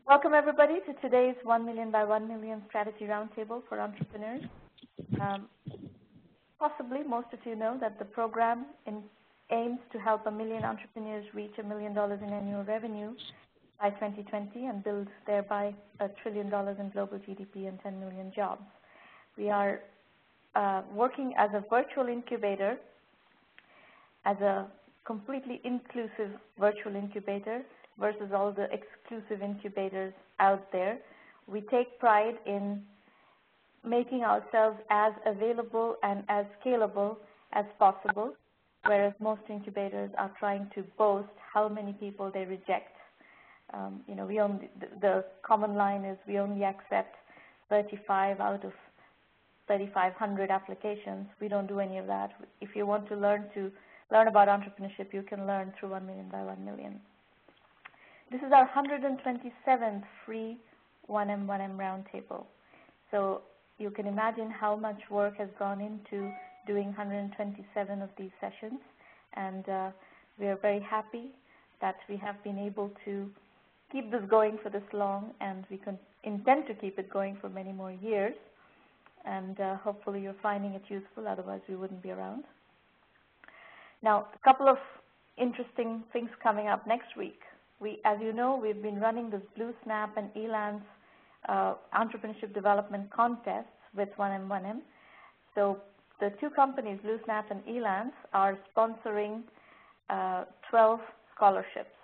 Welcome everybody to today's 1 Million by 1 Million Strategy Roundtable for Entrepreneurs. Possibly most of you know that the program aims to help 1 million entrepreneurs reach $1 million in annual revenue by 2020 and build thereby $1 trillion in global GDP and 10 million jobs. We are working as a virtual incubator, as a completely inclusive virtual incubator versus all the exclusive incubators out there. We take pride in making ourselves as available and as scalable as possible, whereas most incubators are trying to boast how many people they reject. We only, the common line is we only accept 35 out of 3,500 applications. We don't do any of that. If you want to learn about entrepreneurship, you can learn through 1 Million by 1 Million. This is our 127th free 1M1M Roundtable. So you can imagine how much work has gone into doing 127 of these sessions, and we are very happy that we have been able to keep this going for this long, and we can intend to keep it going for many more years, and hopefully you're finding it useful, otherwise we wouldn't be around. Now, a couple of interesting things coming up next week. As you know, we've been running this Blue Snap and Elance entrepreneurship development contests with 1M1M. So the two companies, Blue Snap and Elance, are sponsoring 12 scholarships.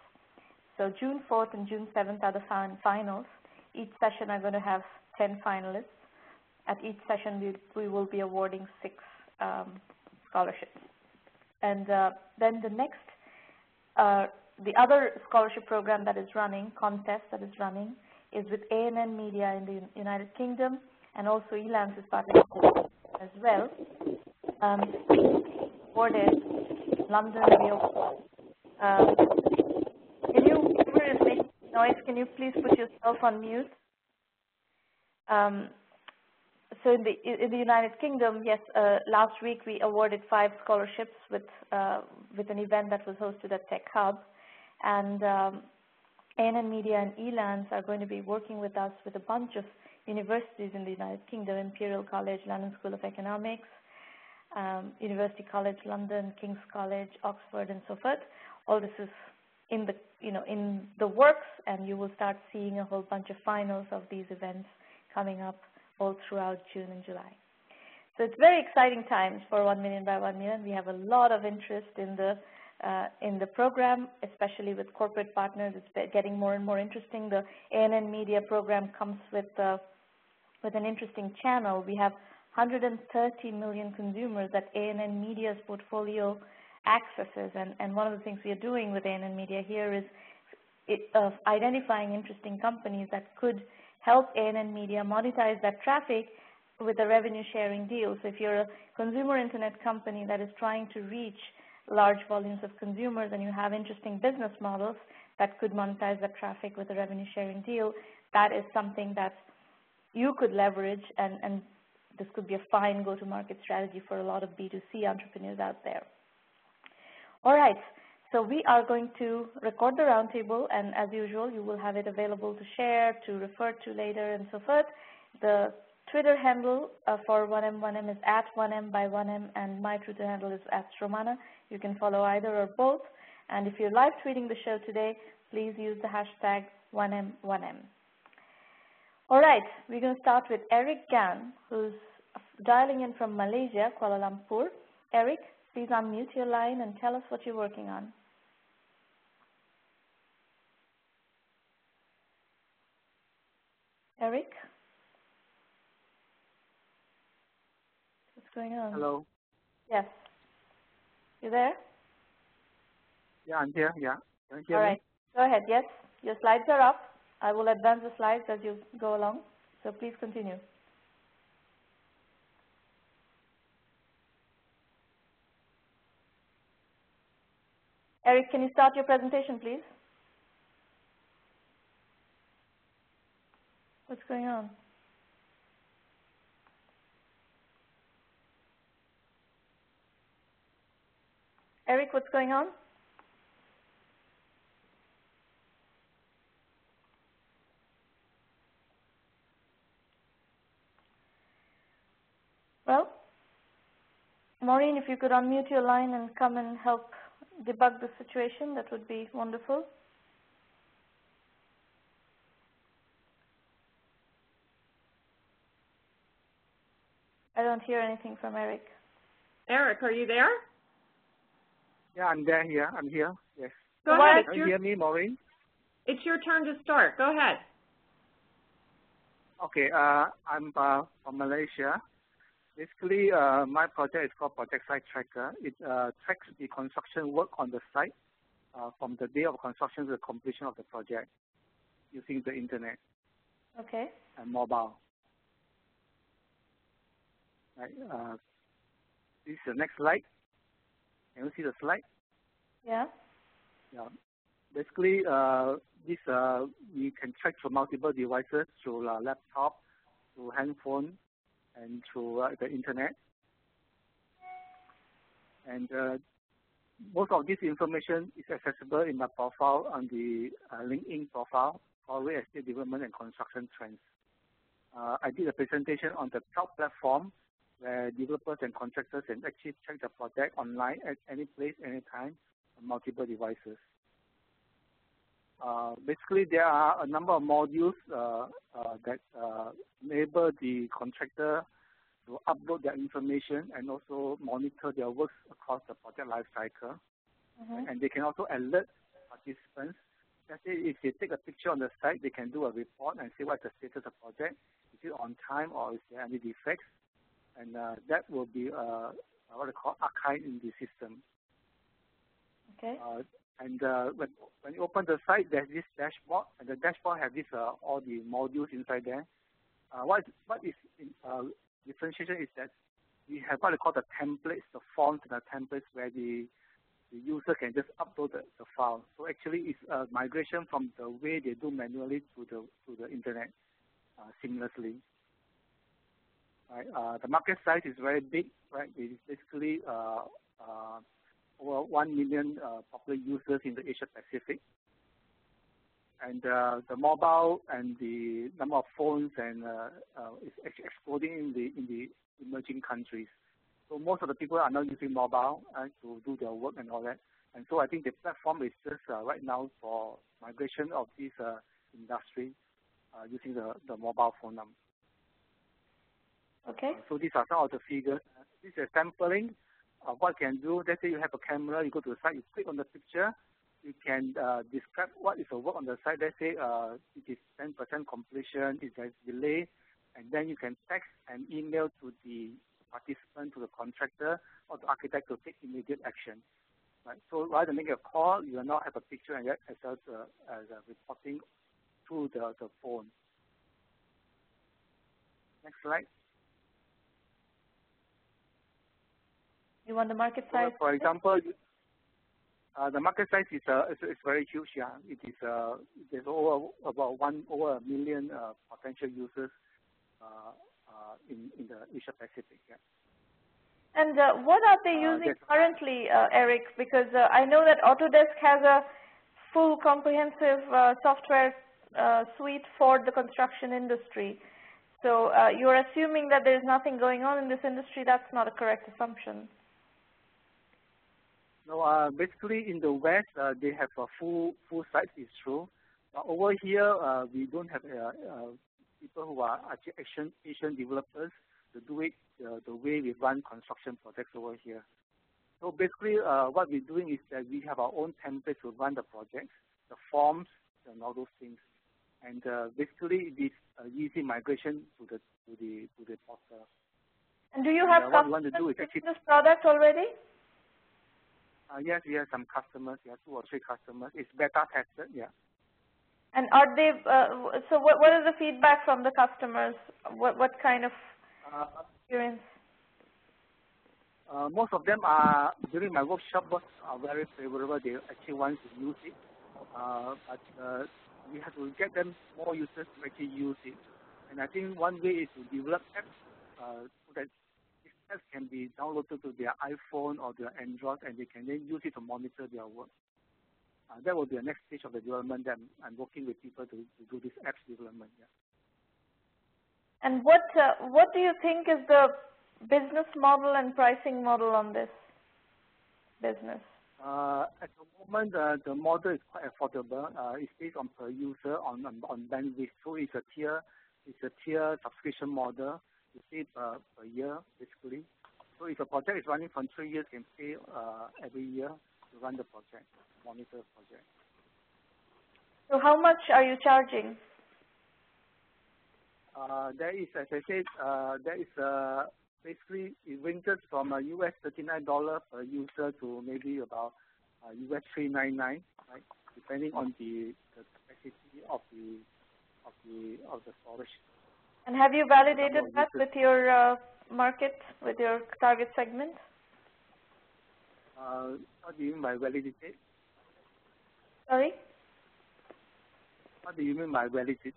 So June 4th and June 7th are the finals. Each session are going to have 10 finalists. At each session, we will be awarding 6 scholarships. And then the next, the other scholarship program that is running, contest that is running, is with ANN Media in the United Kingdom, and also Elance is participating as well. Awarded London, can you, whoever is making noise, can you please put yourself on mute? So in the United Kingdom, yes, last week we awarded 5 scholarships with an event that was hosted at Tech Hub, and ANN Media and Elance are going to be working with us with a bunch of universities in the United Kingdom: Imperial College, London School of Economics, University College London, King's College, Oxford, and so forth. All this is in the works, and you will start seeing a whole bunch of finals of these events coming up all throughout June and July. So it's very exciting times for 1 Million by 1 Million. We have a lot of interest in the program, especially with corporate partners. It's getting more and more interesting. The ANN Media program comes with an interesting channel. We have 130 million consumers that ANN Media's portfolio accesses, and one of the things we are doing with ANN Media here is identifying interesting companies that could help ANN Media monetize that traffic with a revenue sharing deal. So if you're a consumer internet company that is trying to reach large volumes of consumers and you have interesting business models that could monetize that traffic with a revenue sharing deal, that is something that you could leverage, and this could be a fine go-to-market strategy for a lot of B2C entrepreneurs out there. All right. So we are going to record the roundtable, and as usual, you will have it available to share, to refer to later, and so forth. The Twitter handle for 1M1M is @1M by1M, and my Twitter handle is @Sramana. You can follow either or both. And if you're live tweeting the show today, please use the hashtag 1M1M. All right, we're going to start with Eric Gan, who's dialing in from Malaysia, Kuala Lumpur. Eric, please unmute your line and tell us what you're working on. Eric? What's going on? Hello. Yes. You there? Yeah, I'm here. Yeah. Can you hear All me? right. Go ahead. Yes. Your slides are up. I will advance the slides as you go along. So please continue. Eric, can you start your presentation, please? What's going on? Eric, what's going on? Maureen, if you could unmute your line and come and help debug the situation, that would be wonderful. I don't hear anything from Eric. Eric, are you there? Yeah, I'm there. Here. I'm here. Yes. Go ahead. Can you hear me, Maureen? It's your turn to start. Go ahead. Okay. I'm from Malaysia. Basically, my project is called Project Site Tracker. It tracks the construction work on the site from the day of construction to the completion of the project using the internet. Okay. And mobile. Right. This is the next slide. Can you see the slide? Yeah. Yeah. Basically, this we can track through multiple devices, through laptop, through handphone, and through the internet. And most of this information is accessible in my profile on the LinkedIn profile for real estate development and construction trends. I did a presentation on the cloud platform where developers and contractors can actually check the project online at any place, anytime, on multiple devices. Basically, there are a number of modules that enable the contractor to upload their information and also monitor their works across the project life cycle. And they can also alert participants. Let's say if they take a picture on the site, they can do a report and see what's the status of the project. Is it on time or is there any defects? And that will be what they call archived in the system. Okay. And when you open the site, there's this dashboard, and the dashboard has this all the modules inside there. What is differentiation is that we have what they call the templates, the forms and the templates where the user can just upload the file. So actually, it's a migration from the way they do manually to the internet seamlessly. Right. The market size is very big. Right. It is basically over 1 million popular users in the Asia Pacific, and the mobile and the number of phones and is actually exploding in the emerging countries. So most of the people are now using mobile to do their work and all that. And so I think the platform is just right now for migration of this industry using the mobile phone number. Okay. So these are some of the figures. This is sampling of what you can do. Let's say you have a camera, you go to the site, you click on the picture, you can describe what is the work on the site. Let's say it is 10% completion, it has delay, and then you can text and email to the participant, to the contractor, or the architect to take immediate action. Right. So rather than make a call, you will now have a picture and as a reporting through the phone. Next slide. You want the market size? So for example, the market size is very huge. Yeah, it is. There's over 1 million potential users in the Asia Pacific. Yeah. And what are they using currently, Eric? Because I know that Autodesk has a full comprehensive software suite for the construction industry. So you're assuming that there's nothing going on in this industry. That's not a correct assumption. No, basically in the West, they have a full site, it's true. But over here, we don't have people who are actually Asian developers to do it the way we run construction projects over here. So basically, what we're doing is that we have our own template to run the projects, the forms, and all those things. And basically, it is easy migration to the portal. And do you have customers in this product already? Yes, we have some customers. We have 2 or 3 customers. It's beta tested, yeah. And are they? So what is the feedback from the customers? What kind of experience? Most of them are during my workshop are very favorable. They actually want to use it, but we have to get them more users to actually use it. And I think one way is to develop apps so that these apps can be downloaded to their iPhone or their Android, and they can then use it to monitor their work. That will be the next stage of the development that I'm working with people to do this apps development. Yeah. And what do you think is the business model and pricing model on this business? At the moment, the model is quite affordable. It's based on per user on bandwidth, so it's a tier subscription model. You pay per year basically. So if a project is running for 3 years, you can pay every year to run the project, monitor the project. So how much are you charging? There is, as I said, basically it ranges from US $39 per user to maybe about US $399, right? Depending on the capacity of the storage. And have you validated that with your market, with your target segment? What do you mean by validated? Sorry? What do you mean by validated?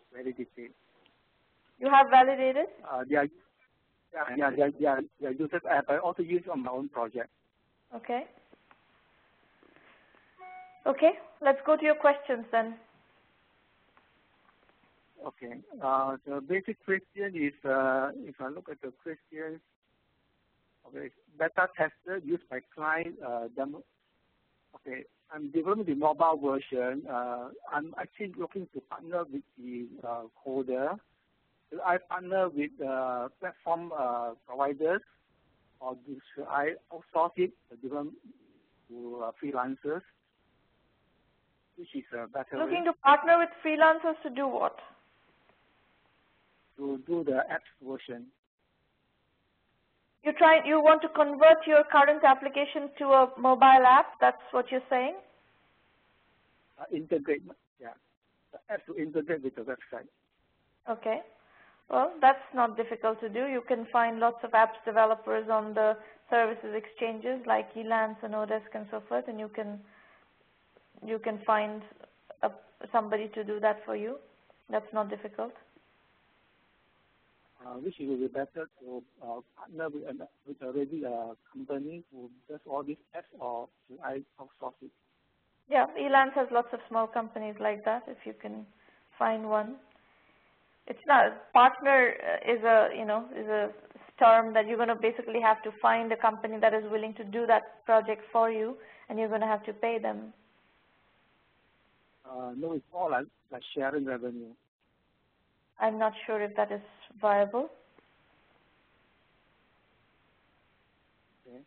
You have validated? Yeah, users app. I also use it on my own project. Okay. Okay, let's go to your questions then. Okay. The basic question is, if I look at the questions, okay, beta tester used by client demo. Okay, I'm developing the mobile version. I'm actually looking to partner with the coder. Do I partner with platform providers, or should I outsource it to freelancers? Which is a better Looking way? to partner with freelancers to do what? To do the apps version. You want to convert your current application to a mobile app? That's what you're saying? Integrate, yeah. The app to integrate with the website. Okay. Well, that's not difficult to do. You can find lots of apps developers on the services exchanges like Elance and Odesk and so forth, and you can find somebody to do that for you. That's not difficult. Which it will be better to partner with already a company who does all these apps, or should I outsource it? Yeah, Elance has lots of small companies like that. If you can find one, it's not partner is a term that you're going to basically have to find a company that is willing to do that project for you, and you're going to have to pay them. No, it's more like sharing revenue. I'm not sure if that is viable. Okay.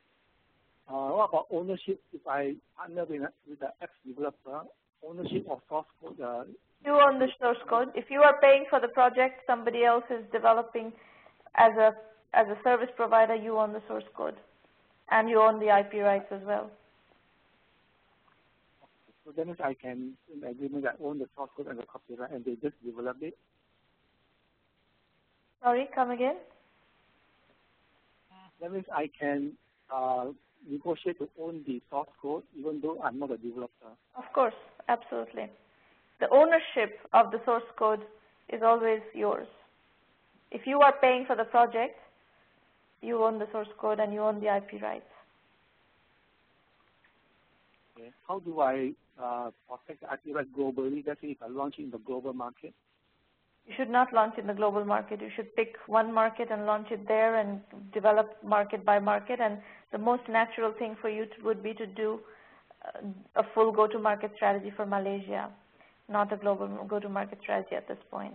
What about ownership? If I partner with the app developer, ownership of source code. You own the source code. If you are paying for the project, somebody else is developing as a service provider. You own the source code, and you own the IP rights as well. So that means I can in agreement that I own the source code and the copyright, and they just develop it. Sorry, come again? That means I can negotiate to own the source code even though I'm not a developer. Of course, absolutely. The ownership of the source code is always yours. If you are paying for the project, you own the source code and you own the IP rights. Okay. How do I protect the IP rights globally? Let's say if I launch in the global market. You should not launch in the global market. You should pick one market and launch it there and develop market by market. And the most natural thing for you would be to do a full go-to-market strategy for Malaysia, not a global go-to-market strategy at this point.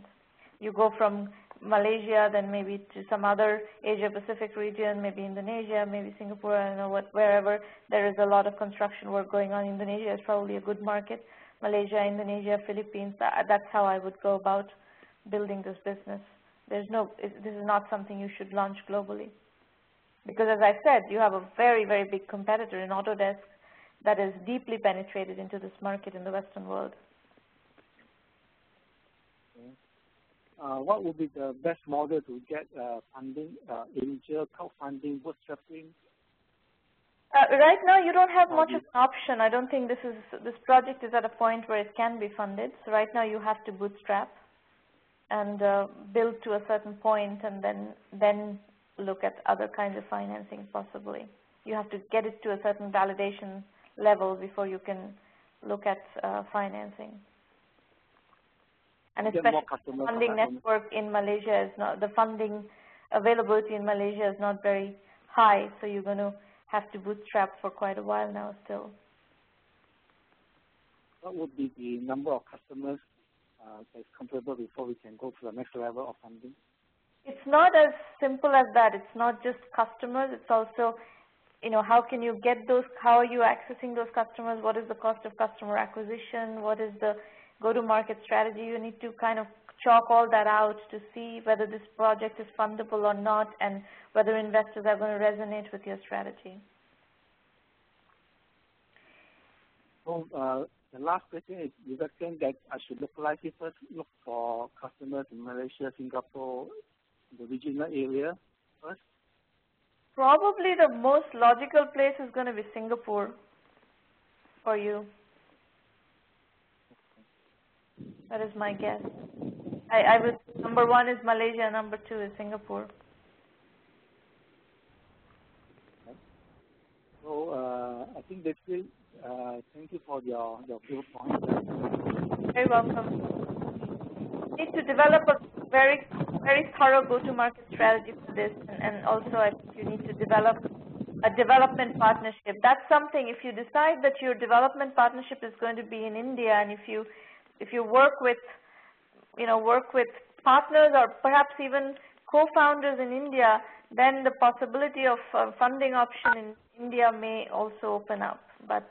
You go from Malaysia, then maybe to some other Asia-Pacific region, maybe Indonesia, maybe Singapore, I don't know what, wherever there is a lot of construction work going on. Indonesia is probably a good market. Malaysia, Indonesia, Philippines, that's how I would go about building this business. This is not something you should launch globally. Because as I said, you have a very, very big competitor in Autodesk that is deeply penetrated into this market in the Western world. Okay. What would be the best model to get funding, angel, crowdfunding, bootstrapping? Right now, you don't have much of an option. I don't think this project is at a point where it can be funded. So right now, you have to bootstrap and build to a certain point, and then look at other kinds of financing possibly. You have to get it to a certain validation level before you can look at financing. And especially the funding network in Malaysia is not, the funding availability in Malaysia is not very high, so you're going to have to bootstrap for quite a while now still. What would be the number of customers that's comfortable before we can go to the next level of funding? It's not as simple as that. It's not just customers. It's also, how can you get those, how are you accessing those customers? What is the cost of customer acquisition? What is the go-to-market strategy? You need to kind of chalk all that out to see whether this project is fundable or not and whether investors are going to resonate with your strategy. So the last question is, you reckon that I should localize first, look for customers in Malaysia, Singapore, the regional area first? Probably the most logical place is going to be Singapore for you. That is my guess. I would, number one is Malaysia, number two is Singapore. So I think that's it. Thank you for your viewpoint. Very welcome. You need to develop a very thorough go-to-market strategy for this, and also I think you need to develop a development partnership. That's something, if you decide that your development partnership is going to be in India, and if you work with partners or perhaps even co-founders in India, then the possibility of a funding option in India may also open up. But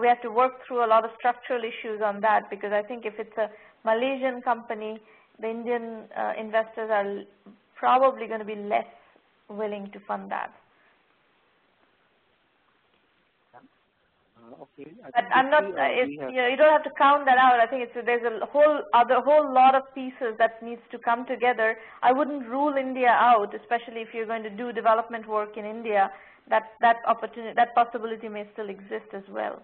we have to work through a lot of structural issues on that, because I think if it's a Malaysian company, the Indian investors are probably going to be less willing to fund that. Okay. But I'm not. You don't have to count that out. I think there's a whole lot of pieces that needs to come together. I wouldn't rule India out, especially if you're going to do development work in India. That possibility may still exist as well.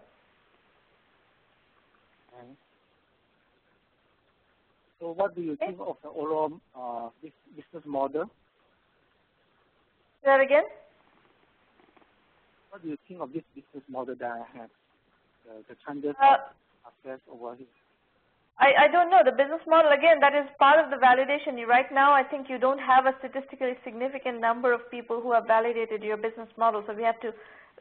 Okay. So what do you think of the overall business model? Say that again? What do you think of this business model that I have? The chances of success over here? I don't know. The business model, again, that is part of the validation. Right now, I think you don't have a statistically significant number of people who have validated your business model. So we have to,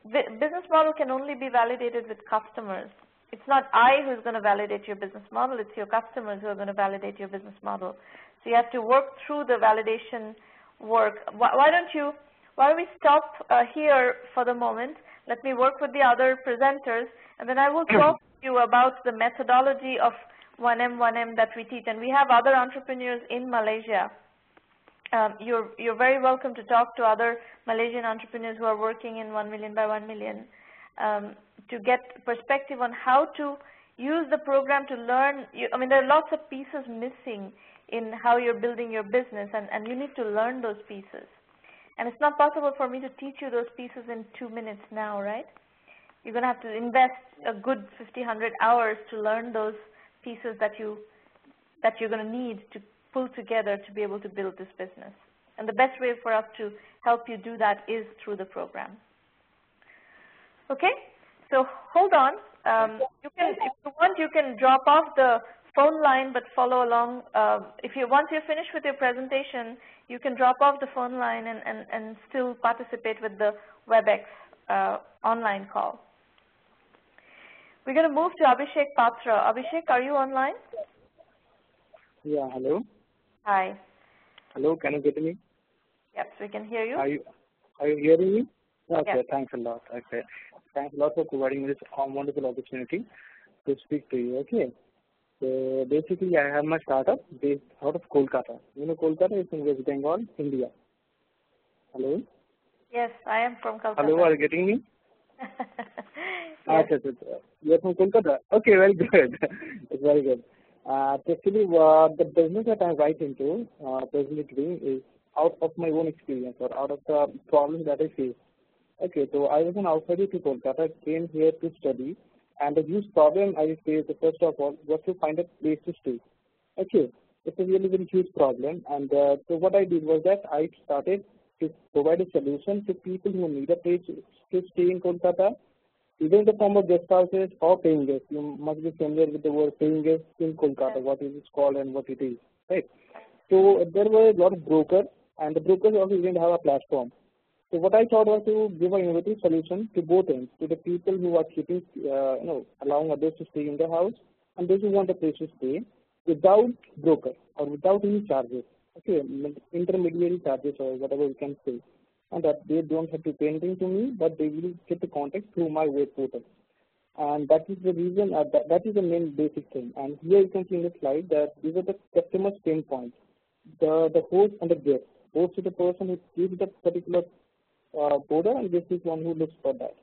business model can only be validated with customers. It's not I who's going to validate your business model. It's your customers who are going to validate your business model. So you have to work through the validation work. Why don't we stop here for the moment? Let me work with the other presenters, and then I will talk to you about the methodology of 1M1M that we teach. And we have other entrepreneurs in Malaysia. You're very welcome to talk to other Malaysian entrepreneurs who are working in 1 million by 1 million to get perspective on how to use the program to learn. I mean, there are lots of pieces missing in how you're building your business, and you need to learn those pieces. And it's not possible for me to teach you those pieces in 2 minutes now, right? You're going to have to invest a good 50-100 hours to learn those pieces that you're going to need to pull together to be able to build this business. And the best way for us to help you do that is through the program. Okay? So hold on. If you want, you can drop off the phone line but follow along. Once you're finished with your presentation, you can drop off the phone line and still participate with the WebEx online call. We're going to move to Abhishek Patra. Abhishek, are you online? Yeah, hello. Hi. Hello, can you get me? Yes, we can hear you. Are you hearing me? Okay, yes. Thanks a lot. Okay, thanks a lot for providing me this wonderful opportunity to speak to you. Okay, so basically I have my startup based out of Kolkata. You know Kolkata is in West Bengal, India. Hello? Yes, I am from Kolkata. Hello, are you getting me? Yes. You're from Kolkata? Okay, very good. It's very good. Actually, the business that I'm right into, presently doing is out of my own experience or out of the problems that I face. Okay, so I was an outsider to Kolkata, came here to study, and the huge problem I faced, first of all, was to find a place to stay. Okay, it's a really very huge problem, and so what I did was that I started to provide a solution to people who need a place to stay in Kolkata, either in the form of guest houses or paying guests. You must be familiar with the word paying guests in Kolkata, what it is called and what it is, right? So there were a lot of brokers and the brokers also didn't have a platform. So what I thought was to give an innovative solution to both ends, to the people who are keeping, allowing others to stay in the house, and those who want a place to stay without broker or without any charges, okay, intermediary charges or whatever we can say, and that they don't have to pay anything to me, but they will get the contact through my web portal. And that is the reason, that is the main basic thing. And here you can see in the slide that these are the customer's pain points. The host and the guest. Host is the person who gives the particular border, and guest is one who looks for that.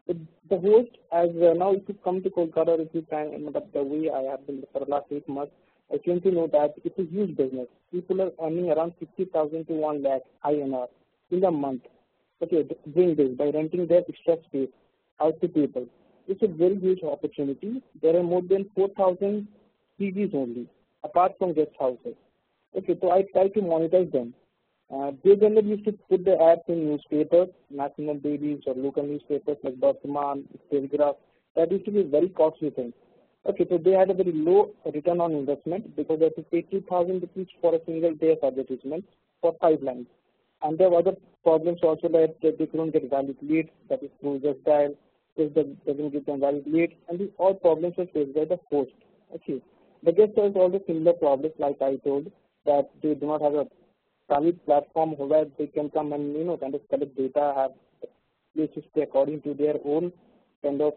So the host, as now if you come to Kolkata, if you can, the way I have been for the last 8 months, I came to know that it's a huge business. People are earning around 50,000 to 1 lakh INR in a month. Okay, doing this by renting their extra space out to people. It's a very huge opportunity. There are more than 4,000 PGs only, apart from guest houses. Okay, so I try to monetize them. They generally used to put the ads in newspapers, national dailies or local newspapers like Bartaman, Telegraph. That used to be a very costly thing. Okay, so they had a very low return on investment because they had to pay 2,000 rupees for a single day of advertisement for 5 lines. And there were other problems also that they couldn't get valid leads, that is through just dial. Doesn't give them valid leads, and these all problems are faced by the host. Okay, the guest has all the similar problems, like I told, that they do not have a valid platform where they can come and kind of collect data, have places according to their own kind of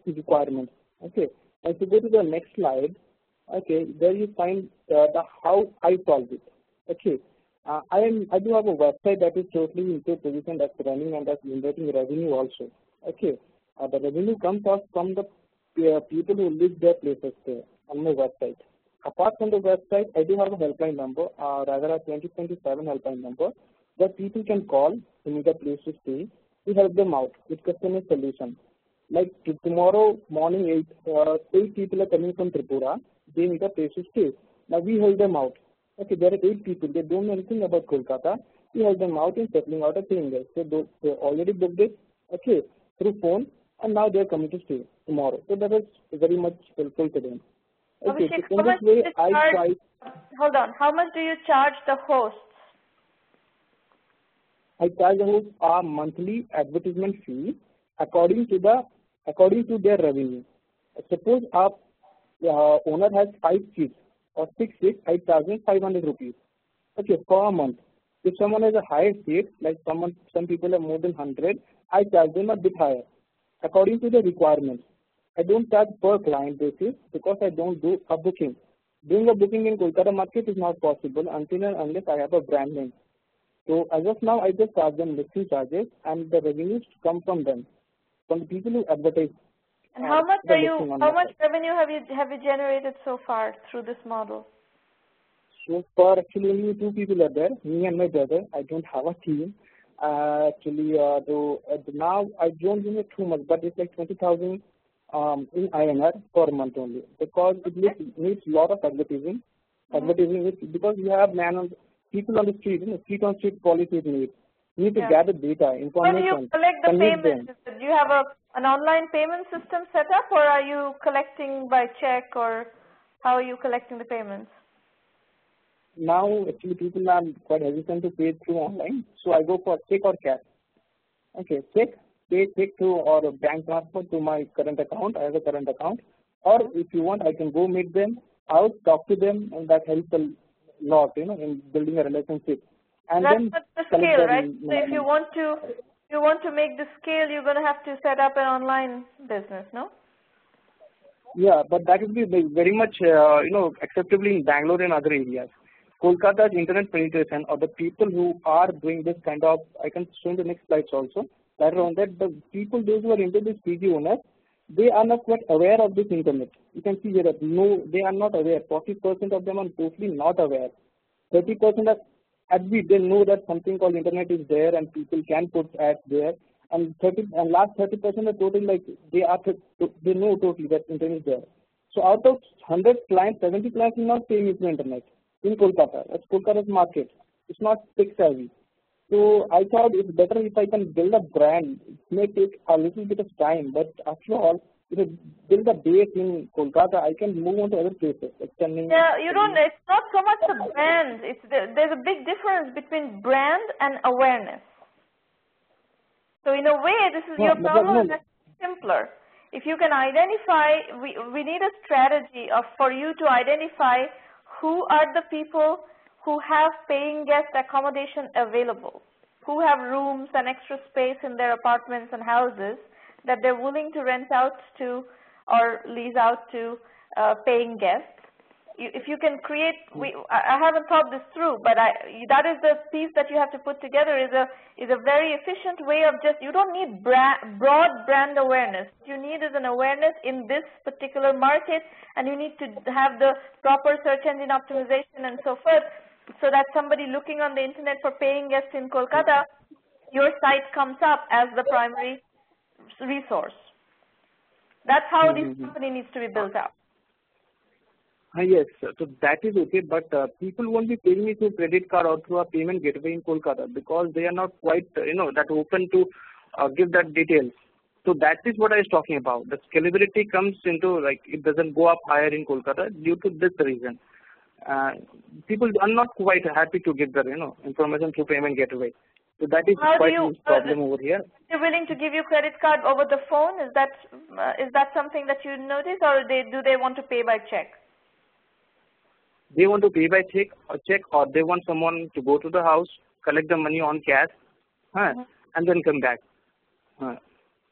requirements. Okay, and if you go to the next slide, okay, there you find the how I solve it. Okay. I do have a website that is totally into position, that's running and that's generating revenue also. Okay, the revenue comes out from the people who live their places there on my website. Apart from the website, I do have a helpline number, rather a 2027 helpline number, that people can call to need a place to stay to help them out with customer solution. Like tomorrow morning, 8 people are coming from Tripura, they need a place to stay. Now we help them out. Okay, there are 8 people. They don't know anything about Kolkata. We help them out in settling out a thing there. So they already booked it, okay, through phone, and now they are coming to stay tomorrow. So that is very much helpful to them. Okay, Abhishek, so in this way, I try. Hold on. How much do you charge the hosts? I charge the host a monthly advertisement fee according to their revenue. Suppose our owner has 5 seats. Or 6 seats, I charge them 500 rupees. Okay, for a month. If someone has a higher seat, like some people have more than 100, I charge them a bit higher, according to the requirements. I don't charge per client basis because I don't do a booking. Doing a booking in Kolkata market is not possible until and unless I have a brand name. So as of now, I just charge them listing charges, and the revenues come from them, from the people who advertise. And how much revenue have you generated so far through this model? So far, actually, only 2 people are there, me and my brother. I don't have a team. Actually, though now I don't generate too much, but it's like 20,000 in INR per month only, because it needs a lot of advertising. Advertising is because you have people on the street, street on street policies need. You need to gather data, information. How do you collect the payments? Do you have an online payment system set up, or are you collecting by check, or how are you collecting the payments? Now, actually, people are quite hesitant to pay through online, so I go for check or cash. Okay, check to or bank transfer to my current account. I have a current account, or if you want, I can go meet them out, talk to them, and that helps a lot, in building a relationship. And that's then the scale, right? So if you want to make the scale, you're going to have to set up an online business, no? Yeah, but that would be very much, acceptable in Bangalore and other areas. Kolkata's internet penetration, or the people who are doing this kind of, I can show in the next slides also, that around that the people, those who are into this PG owners, they are not quite aware of this internet. You can see here that they are not aware. 40% of them are totally not aware. 30% are they know that something called internet is there and people can put ads there, and last 30% are totally like they know totally that internet is there. So out of 100 clients, 70 clients are not paying into internet in Kolkata. That's Kolkata's market. It's not tech savvy. So I thought it's better if I can build a brand. It may take a little bit of time, but after all, build a base in Kolkata, I can move on to other places. Extending. Yeah, you don't. It's not so much the brand. There's a big difference between brand and awareness. So in a way, this is your problem is simpler. If you can identify, we need a strategy for you to identify who are the people who have paying guest accommodation available, who have rooms and extra space in their apartments and houses that they're willing to rent out to or lease out to paying guests. If you can create, I haven't thought this through, but that is the piece that you have to put together is a very efficient way of just, you don't need broad brand awareness. What you need is an awareness in this particular market, and you need to have the proper search engine optimization and so forth, so that somebody looking on the internet for paying guests in Kolkata, your site comes up as the primary resource. That's how this company needs to be built out. Yes, so that is okay, but people won't be paying me through credit card or through a payment gateway in Kolkata because they are not quite, that open to give that details. So that is what I was talking about. The scalability comes into, like, it doesn't go up higher in Kolkata due to this reason. People are not quite happy to give their, information through payment gateway. So that is quite a problem over here. They're willing to give you credit card over the phone? Is that something that you notice, or do they want to pay by check? They want to pay by check, or they want someone to go to the house, collect the money on cash, and then come back.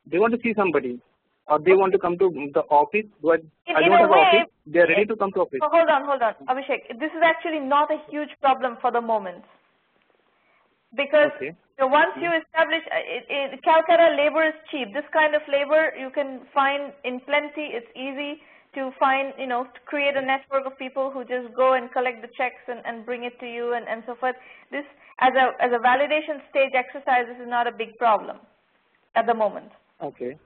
They want to see somebody, or they want to come to the office, but I don't have an office. They are ready to come to office. Hold on, Abhishek. This is actually not a huge problem for the moment. Because once you establish, in Calcutta, labor is cheap. This kind of labor you can find in plenty. It's easy to find, to create a network of people who just go and collect the checks and bring it to you and so forth. This, as a validation stage exercise, this is not a big problem at the moment. Okay.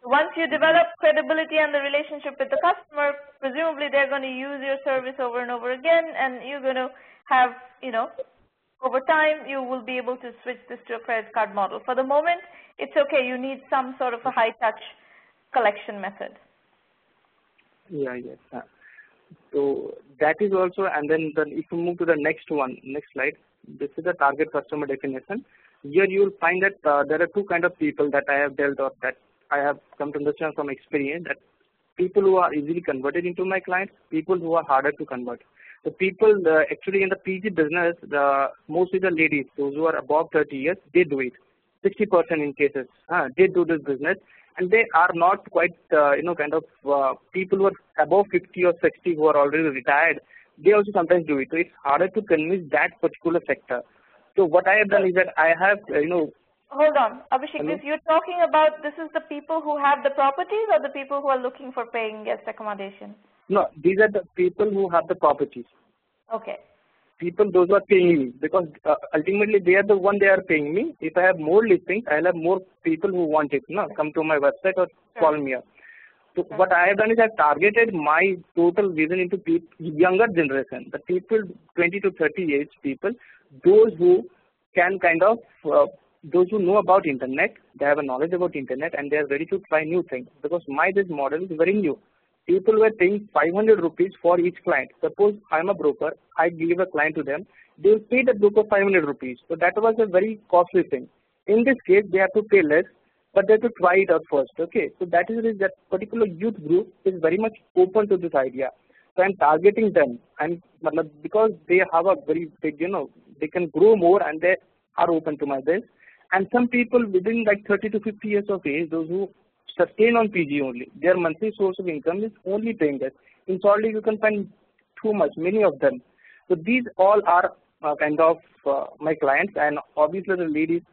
Once you develop credibility and the relationship with the customer, presumably they're going to use your service over and over again, and you're going to have, over time, you will be able to switch this to a credit card model. For the moment, it's okay. You need some sort of a high-touch collection method. Yeah, yes. So that is also, and then if you move to the next slide, this is the target customer definition. Here you will find that there are two kinds of people that I have dealt or that I have come to understand from experience, that people who are easily converted into my clients, people who are harder to convert. The people actually in the PG business, mostly the ladies, those who are above 30 years, they do it. 60% in cases, they do this business. And they are not quite, people who are above 50 or 60 who are already retired, they also sometimes do it. So it's harder to convince that particular sector. So what I have done is that I have, Hold on, Abhishek, you're talking about, this is the people who have the properties or the people who are looking for paying guest accommodation? No, these are the people who have the properties. Okay. People, those who are paying me, because ultimately they are the one they are paying me. If I have more listings, I'll have more people who want it, come to my website or call me up. So what I have done is I've targeted my total vision into younger generation, the people 20 to 30 age people, those who can those who know about internet, they have a knowledge about internet, and they are ready to try new things, because this model is very new. People were paying 500 rupees for each client. Suppose I'm a broker, I give a client to them, they will pay the broker 500 rupees. So that was a very costly thing. In this case, they have to pay less, but they have to try it out first. Okay, so that is that particular youth group is very much open to this idea. So I'm targeting them, and because they have a very big, they can grow more and they are open to my this. And some people within like 30 to 50 years of age, those who sustain on PG only, their monthly source of income is only paying guests. In Salt Lake, you can find many of them. So these all are my clients, and obviously the ladies,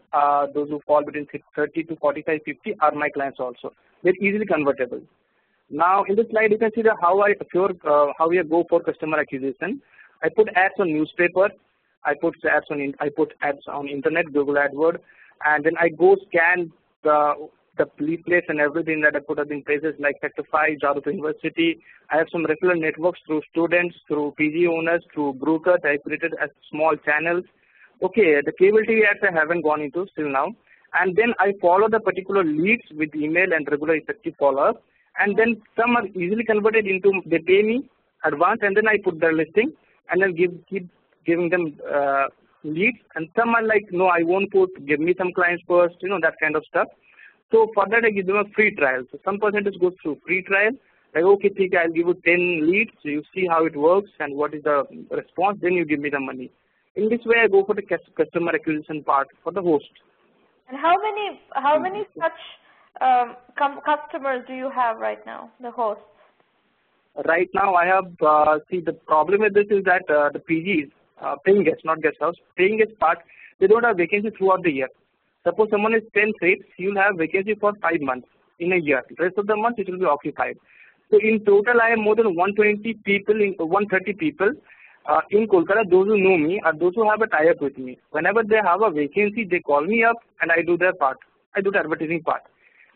those who fall between 30 to 45, 50 are my clients also. They're easily convertible. Now in this slide, you can see how we go for customer acquisition. I put ads on newspaper, I put ads on internet, Google AdWords, and then I go scan the leaflets and everything that I put up in places like Sector 5, Jadavpur University. I have some referral networks through students, through PG owners, through brokers. I created as small channels. Okay, the cable TV ads I haven't gone into still now. And then I follow the particular leads with email and regular effective follow-up. and then some are easily converted into, they pay me advance, and then I put the listing, and then keep giving them leads. And some are like, no, I won't put, give me some clients first, that kind of stuff. So for that I give them a free trial. So some percentage goes through free trial. Like, okay, I'll give you 10 leads, so you see how it works and what is the response, then you give me the money. In this way, I go for the customer acquisition part for the host. And how many such customers do you have right now, the hosts? Right now, I have, see, the problem with this is that the PGs, paying guests, not guest house, paying guest part, they don't have vacancy throughout the year. Suppose someone is 10 seats, you'll have vacancy for 5 months in a year. The rest of the month, it will be occupied. So in total, I have more than 120 people, 130 people in Kolkata, those who know me or those who have a tie-up with me. Whenever they have a vacancy, they call me up and I do their part. I do the advertising part.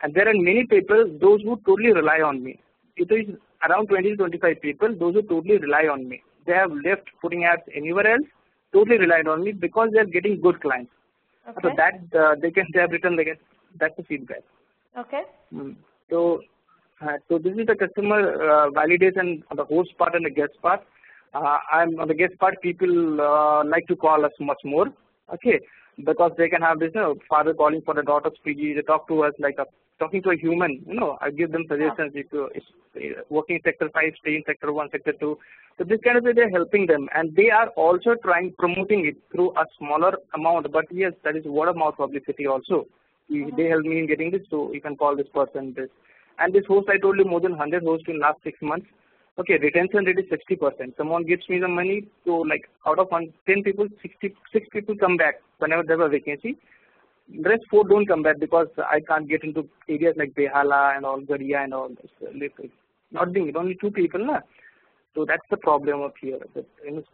And there are many people, those who totally rely on me. It is around 20 to 25 people, those who totally rely on me. They have left putting ads anywhere else, totally relied on me because they are getting good clients. Okay. So that they have written, that's the feedback. Okay. So this is the customer validation on the host part and the guest part. I'm on the guest part. People like to call us much more, okay, because they can have this, father calling for the daughter's PG. They talk to us like talking to a human. I give them suggestions. If working in sector 5, stay in sector 1, sector 2. So this kind of way they're helping them, and they are also promoting it through a smaller amount. But yes, that is word of mouth publicity also. They help me in getting this. So you can call this person this. And this host, I told you, more than 100 hosts in last 6 months. Okay, retention rate is 60%. Someone gives me the money, so like out of 10 people, 6 people come back whenever there was a vacancy. The rest 4 don't come back because I can't get into areas like Behala and all, Garia and all this. Not being it, only 2 people, na? So that's the problem up here. That,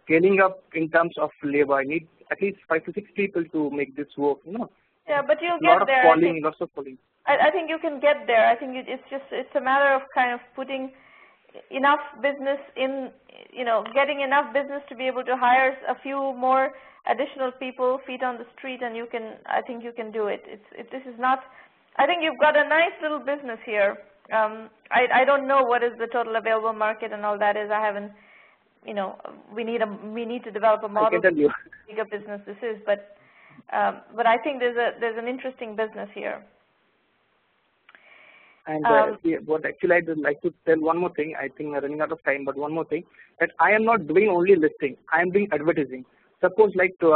scaling up in terms of labor, I need at least 5 to 6 people to make this work, Yeah, but you'll get there. Lots of calling. I think you can get there. I think it's a matter of kind of putting enough business in, getting enough business to be able to hire a few more additional people, feet on the street, and I think you can do it. This is not, I think you've got a nice little business here. I don't know what is the total available market and all that is. I haven't, we need to develop a model to bigger business this is, but I think there's an interesting business here. And what actually I would like to tell one more thing. I think we're running out of time, but one more thing, that I am not doing only listing. I am doing advertising. Suppose like there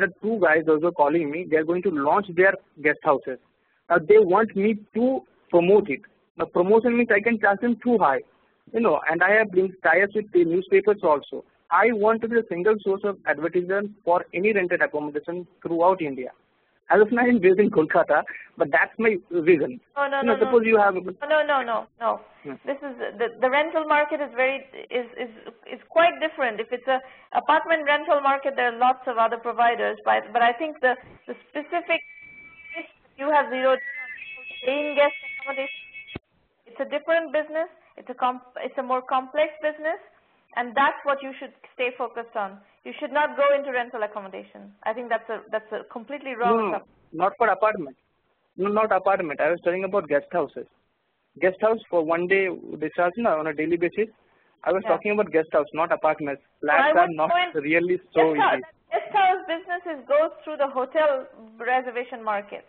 are 2 guys also calling me. They are going to launch their guest houses. Now they want me to promote it. Now promotion means I can charge them too high, and I have been tie-ups with the newspapers also. I want to be a single source of advertisement for any rented accommodation throughout India. As of now, I'm based in Kolkata, but that's my vision. No. Suppose you have. No. This is the rental market is quite different. If it's a apartment rental market, there are lots of other providers, but I think the specific you have zero paying guest accommodation. It's a different business. It's a more complex business, and that's what you should stay focused on. You should not go into rental accommodation. I think that's a completely wrong. No, not for apartment. No, not apartment. I was talking about guest houses. Guest house for one day discharge on a daily basis. I was talking about guest house, not apartments. Flats are not really so easy. Guest house businesses goes through the hotel reservation market.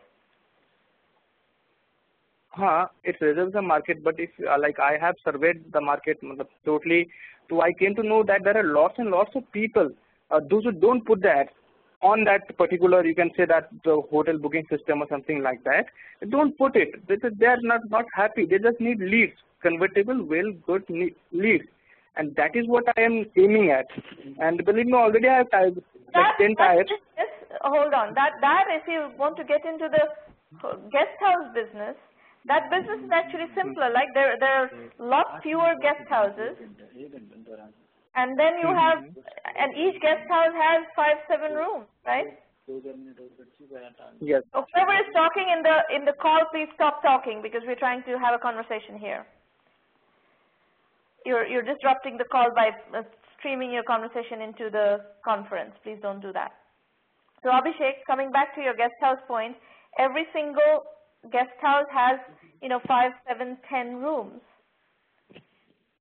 It reserves the market, but if like I have surveyed the market totally, so I came to know that there are lots and lots of people, those who don't put the ads on that particular, you can say that the hotel booking system or something like that, they don't put it. They are not happy. They just need leads, convertible, good leads, and that is what I am aiming at. And believe me, already I have 10 types. Hold on, that if you want to get into the guest house business, that business is actually simpler. Like there are lots fewer guest houses, and then you have, and each guest house has 5-7 rooms, right? Yes. So whoever is talking in the call, please stop talking because we're trying to have a conversation here. You're disrupting the call by streaming your conversation into the conference. Please don't do that. So Abhishek, coming back to your guest house point, every single guest house has 5, 7, 10 rooms.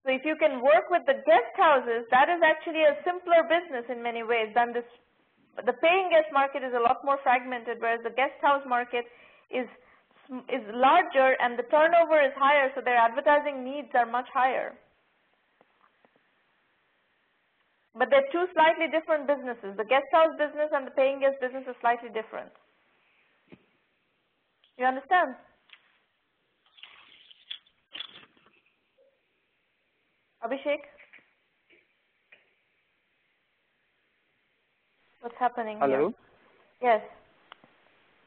So if you can work with the guest houses, that is actually a simpler business in many ways than this. The paying guest market is a lot more fragmented, whereas the guest house market is larger and the turnover is higher, so their advertising needs are much higher. But they're two slightly different businesses. The guest house business and the paying guest business are slightly different. You understand? Abhishek? What's happening Hello? here?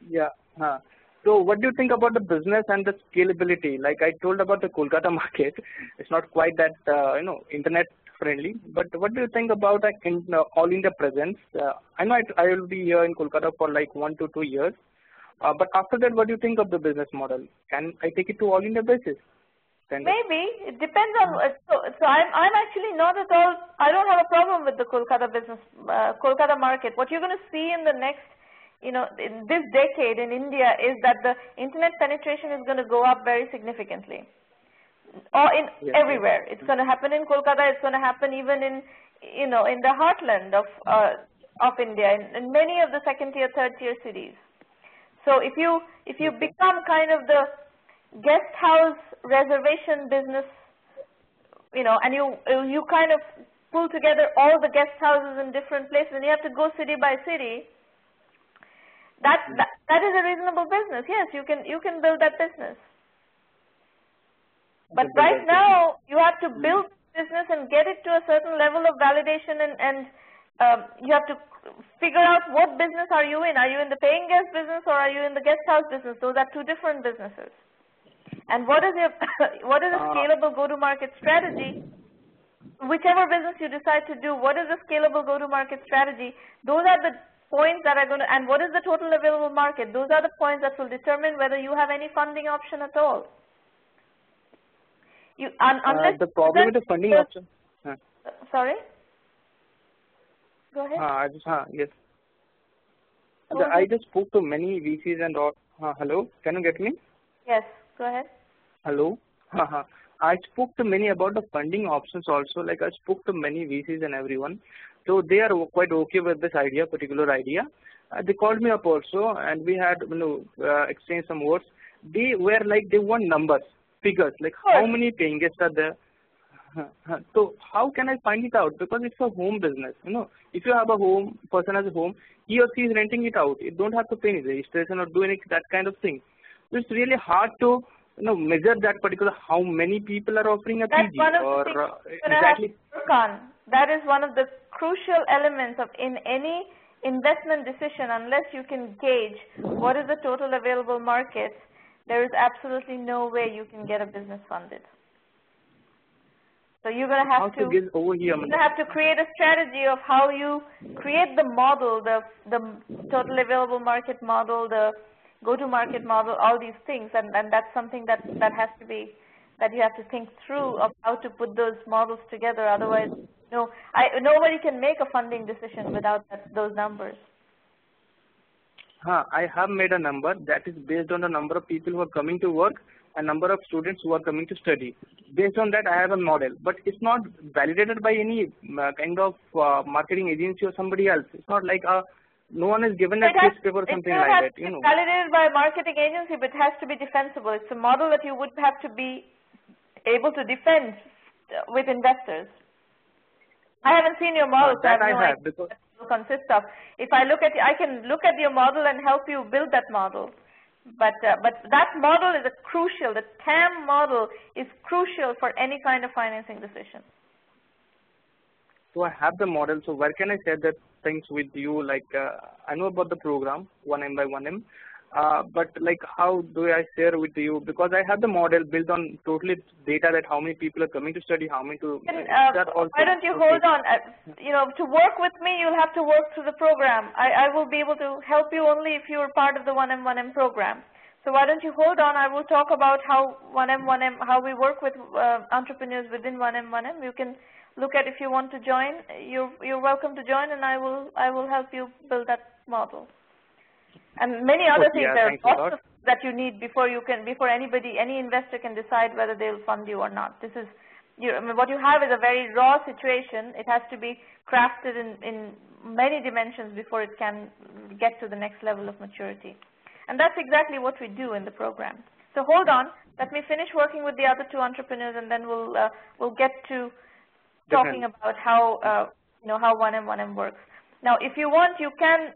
Yes. Yeah. So what do you think about the business and the scalability? Like I told about the Kolkata market, it's not quite that, internet friendly, but what do you think about all India presence? I know I will be here in Kolkata for like 1 to 2 years, but after that, what do you think of the business model? Can I take it to all India basis? Maybe. It depends on, so I'm actually not at all, I don't have a problem with the Kolkata business, Kolkata market. What you're going to see in the next, in this decade in India is that the internet penetration is going to go up very significantly. Or everywhere. It's going to happen in Kolkata, it's going to happen even in, in the heartland of India, in many of the second tier, third tier cities. So if you become kind of the guest house reservation business, and you kind of pull together all the guest houses in different places, and you have to go city by city. That is a reasonable business. Yes, you can build that business. But right now, you have to build business and get it to a certain level of validation, and you have to figure out what business are you in. Are you in the paying guest business or are you in the guest house business? Those are two different businesses. And what is a scalable go-to-market strategy? Whichever business you decide to do, what is a scalable go-to-market strategy? Those are the points that are going to, and what is the total available market? Those are the points that will determine whether you have any funding option at all. The problem with the funding option. Sorry? Go ahead. Yes. I just spoke to many VCs and all. Hello, can you get me? Yes, go ahead. Hello. I spoke to many about the funding options also. Like I spoke to many VCs and everyone. So they are quite okay with this particular idea. They called me up also, and we had exchanged some words. They were like they want numbers, figures, like how many paying guests are there. So how can I find it out? Because it's a home business. If you have a home, person has a home, he or she is renting it out. You don't have to pay any registration or do any that kind of thing. So it's really hard to measure that particular how many people are offering a PG or exactly. That is one of the crucial elements of in any investment decision. Unless you can gauge what is the total available market, there is absolutely no way you can get a business funded. So you're going to have to create a strategy of how you create the model, the total available market model, the go-to-market model, all these things, and that's something that has to be, that you have to think through of how to put those models together. Otherwise, nobody can make a funding decision without those numbers. I have made a number that is based on the number of people who are coming to work and number of students who are coming to study. Based on that, I have a model, but it's not validated by any kind of marketing agency or somebody else. It's not like no one is given a test paper or something like that. It's validated by a marketing agency, but it has to be defensible. It's a model that you would have to be able to defend with investors. I haven't seen your model, so I have no idea what it will consist of. If I can look at your model and help you build that model. But that model is the TAM model is crucial for any kind of financing decision. So I have the model. So where can I share that things with you? Like I know about the program 1M by 1M, but like how do I share with you? Because I have the model built on totally data that how many people are coming to study, how many to. Why don't you hold on? To work with me, you'll have to work through the program. I will be able to help you only if you are part of the 1M1M program. So why don't you hold on? I will talk about how 1M1M, how we work with entrepreneurs within 1M1M. You can look at if you want to join. You're welcome to join, and I will help you build that model. And many other things. There are that you need before any investor can decide whether they'll fund you or not. This is, I mean, what you have is a very raw situation. It has to be crafted in many dimensions before it can get to the next level of maturity. And that's exactly what we do in the program. So hold on, let me finish working with the other two entrepreneurs, and then we'll get to talking about how how 1M1M works. Now, if you want, you can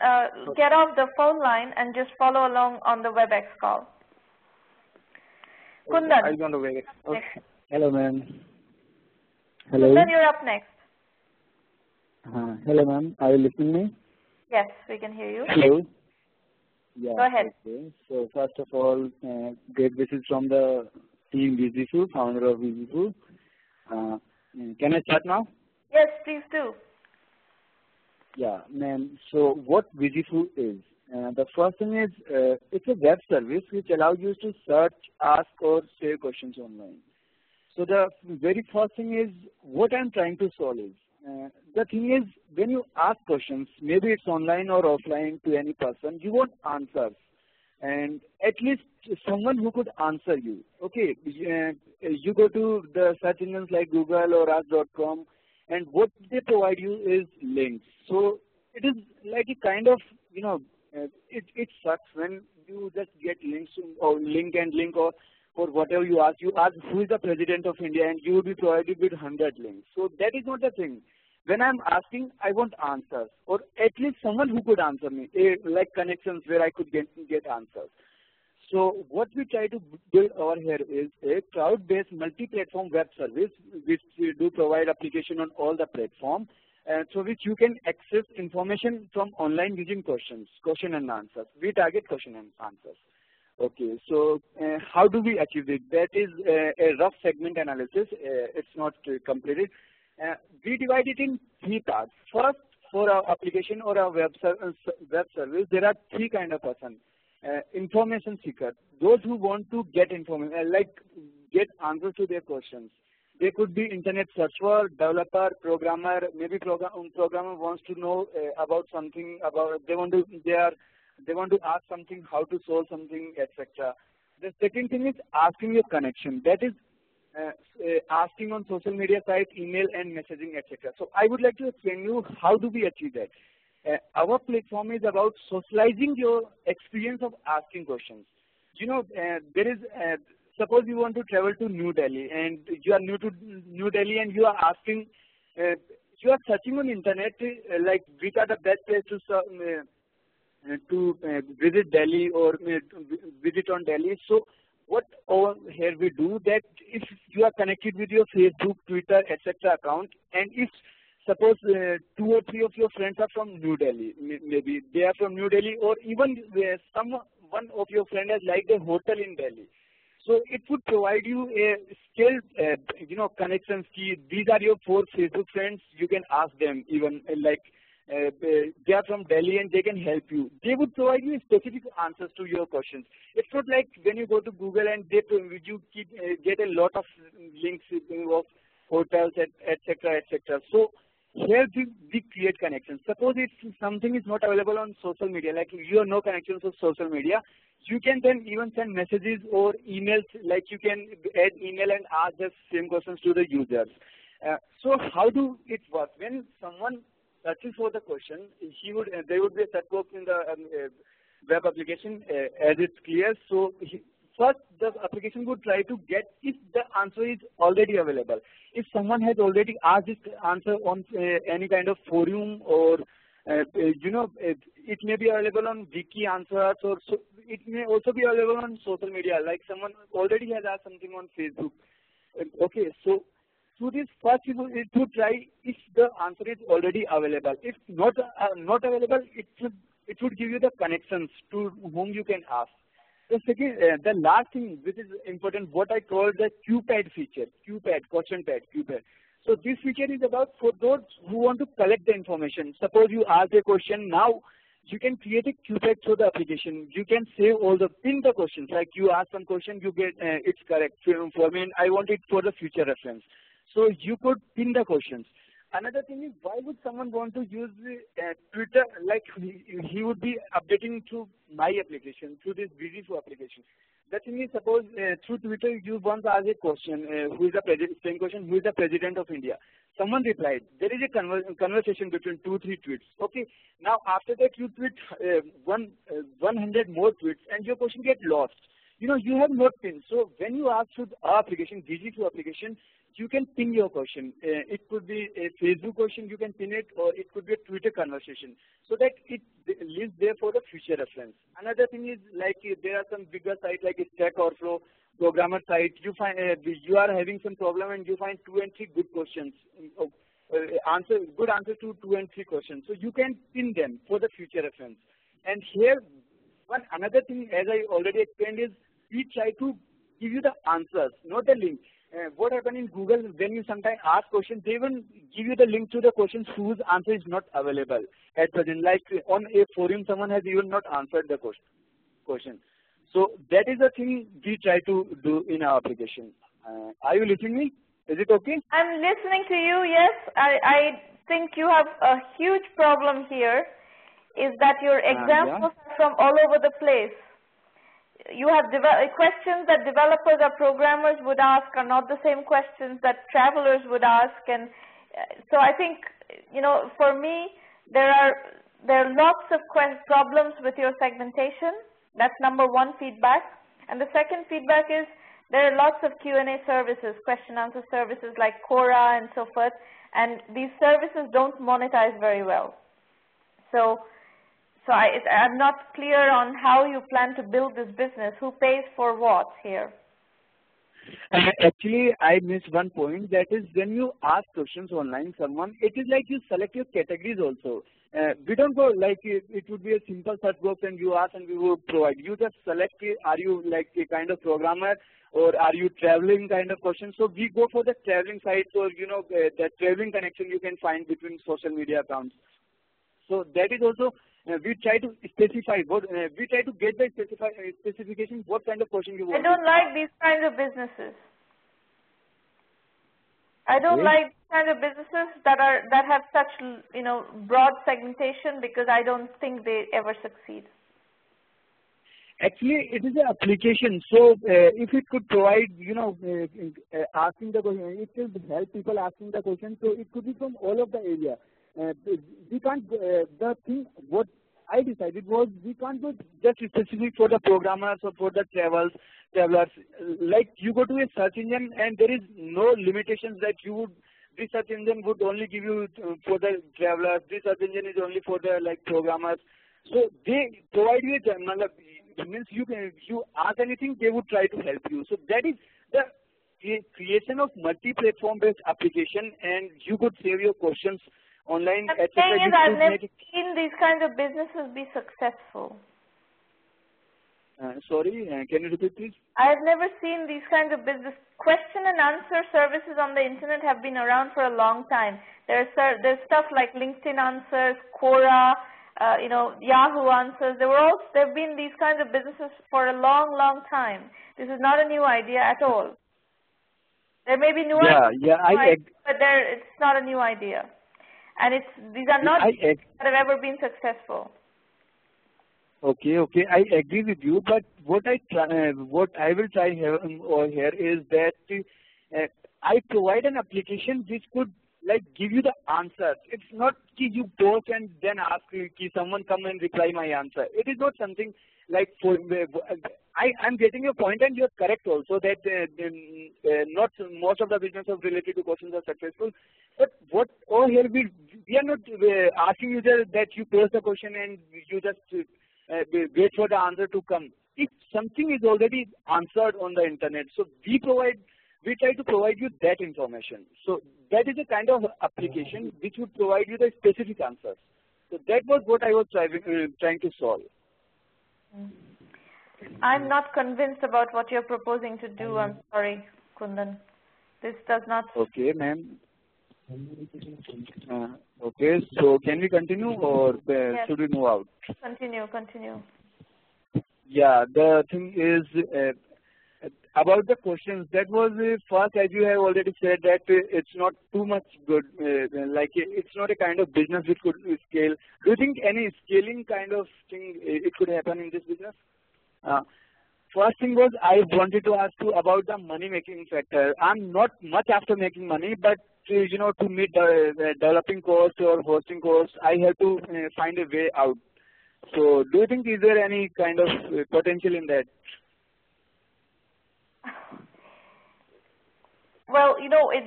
get off the phone line and just follow along on the WebEx call. Kundan. I'll be on the WebEx. Okay. Hello, ma'am. Hello. Kundan, you're up next. Hello, ma'am. Are you listening to me? Yes, we can hear you. Hello. Yeah. Go ahead. Okay. So first of all, great wishes from the team Vizifu, founder of Vizifu. Can I start now? Yes, please do. Yeah, ma'am. So what Vizifu is? The first thing is it's a web service which allows you to search, ask, or share questions online. So the very first thing is what I'm trying to solve is the thing is when you ask questions, maybe it's online or offline to any person, you want answers, and at least someone who could answer you. Okay, you go to the search engines like Google or ask.com, and what they provide you is links. So it is like a kind of, it sucks when you just get links or link or for whatever you ask who is the president of India, and you will be provided with 100 links. So that is not the thing. When I'm asking, I want answers, or at least someone who could answer me, like connections where I could get answers. So what we try to build over here is a cloud-based multi-platform web service which we do provide application on all the platform, through which you can access information from online using question and answers. We target question and answers. Okay, so how do we achieve it? That is a rough segment analysis. It's not completed. We divide it in 3 parts. First, for our application or our web service, there are 3 kind of person. Information seeker, those who want to get information, like get answers to their questions. They could be internet searcher, developer, programmer. Maybe programmer wants to know about something, they want to ask something, how to solve something, etc. The second thing is asking your connection. That is asking on social media sites, email and messaging, etc. So I would like to explain you how do we achieve that. Our platform is about socializing your experience of asking questions. There is, suppose you want to travel to New Delhi and you are new to New Delhi and you are asking, you are searching on internet like which are the best places to visit Delhi or visit on Delhi. So what over here we do that if you are connected with your Facebook, Twitter, etc. account, and if suppose 2 or 3 of your friends are from New Delhi, maybe they are from New Delhi, or even one of your friends has liked a hotel in Delhi. So it would provide you a skilled, connections key. These are your 4 Facebook friends. You can ask them even like they are from Delhi and they can help you. They would provide you specific answers to your questions. It's not like when you go to Google and you get a lot of links of hotels, etc., etc. So here we create connections. Suppose if something is not available on social media, like you have no connections with social media, you can then even send messages or emails, like you can add email and ask the same questions to the users. So how do it work? When someone searches for the question, there would be a set box in the web application as it's clear. So first, the application would try to get if the answer is already available. If someone has already asked this answer on any kind of forum, or it may be available on Wiki answers, or so it may also be available on social media, like someone already has asked something on Facebook. Okay, so through this first it would try if the answer is already available. If not available, it would give you the connections to whom you can ask. The second, the last thing which is important, what I call the QPad feature, question pad. So this feature is about for those who want to collect the information. Suppose you ask a question, now you can create a QPad through the application. You can save pin the questions. Like you ask some question, you get it's correct for me, and I want it for the future reference. So you could pin the questions. another thing is, why would someone want to use Twitter? Like he would be updating through my application, through this BG2 application. The thing is, suppose through Twitter you once asked a question, who is the same question, who is the president of India? Someone replied. There is a conversation between 2-3 tweets. Okay. Now after that you tweet 100 more tweets, and your question gets lost. You have not pinned. So when you ask through our application, BG2 application, you can pin your question. It could be a Facebook question, you can pin it, or it could be a Twitter conversation, so that it lives there for the future reference. Another thing is, like there are some bigger sites like Stack Overflow, programmer site. You find you are having some problem and you find 2 and 3 good questions, good answers to 2 and 3 questions. So you can pin them for the future reference. And here, another thing, as I already explained, is we try to give you the answers, not the link. What happens in Google, when you sometimes ask questions, they will give you the link to the questions whose answer is not available at present. Like on a forum, someone has even not answered the question. So that is the thing we try to do in our application. Are you listening to me? Is it okay? I'm listening to you, yes. I think you have a huge problem here, is that your examples are from all over the place. You have questions that developers or programmers would ask are not the same questions that travelers would ask, and so I think, for me, there are lots of problems with your segmentation. That's number one feedback. And the second feedback is there are lots of Q&A services, question-answer services like Quora and so forth, and these services don't monetize very well. So I'm not clear on how you plan to build this business. Who pays for what here? Actually, I missed one point. That is, when you ask questions online, it is like you select your categories also. We don't go like it would be a simple search box and you ask and we will provide. You just select, are you like a kind of programmer or are you traveling kind of question? So we go for the traveling sites, or the traveling connection you can find between social media accounts. So that is also, we try to specify we try to get the specification what kind of question you want. I don't like these kinds of businesses. I don't like these kinds of businesses that have such broad segmentation, because I don't think they ever succeed. Actually, it is an application. So if it could provide, asking the question, it will help people asking the question. So it could be from all of the area. We can't. The thing what I decided was we can't go just specific for the programmers or for the travelers. Like you go to a search engine and there is no limitations that this search engine would only give you for the travelers. This search engine is only for the programmers. So they provide you means you ask anything, they would try to help you. So that is the creation of multi-platform based application, and you could save your questions online. The thing is, I've never seen these kinds of businesses be successful. Sorry, can you repeat please? I've never seen these kinds of business. Question and answer services on the internet have been around for a long time. There's stuff like LinkedIn Answers, Quora, Yahoo Answers. There have been these kinds of businesses for a long, long time. This is not a new idea at all. There may be new ideas, but it's not a new idea. And these are not that have ever been successful. Okay, I agree with you. But what I will try here is that I provide an application which could give you the answer. It's not you post and then ask someone come and reply my answer. It is not something like I'm getting your point, and you're correct also that not most of the businesses related to questions are successful. But over here we are not asking you that you post a question and you just wait for the answer to come. If something is already answered on the internet, so we try to provide you that information. So that is a kind of application which would provide you the specific answers. So that was what I was trying to solve. I'm not convinced about what you're proposing to do. I'm sorry, Kundan. This does not. Okay, ma'am. Okay, so can we continue, or yes. Should we move out? Continue. Yeah, the thing is, about the questions, that was first, as you have already said, that it's not too much good, like it's not a kind of business which could scale. Do you think any scaling kind of thing it could happen in this business? First thing was I wanted to ask you about the money-making factor. I'm not much after making money, but to meet the developing costs or hosting costs, I have to find a way out. So, do you think is there any kind of potential in that? Well,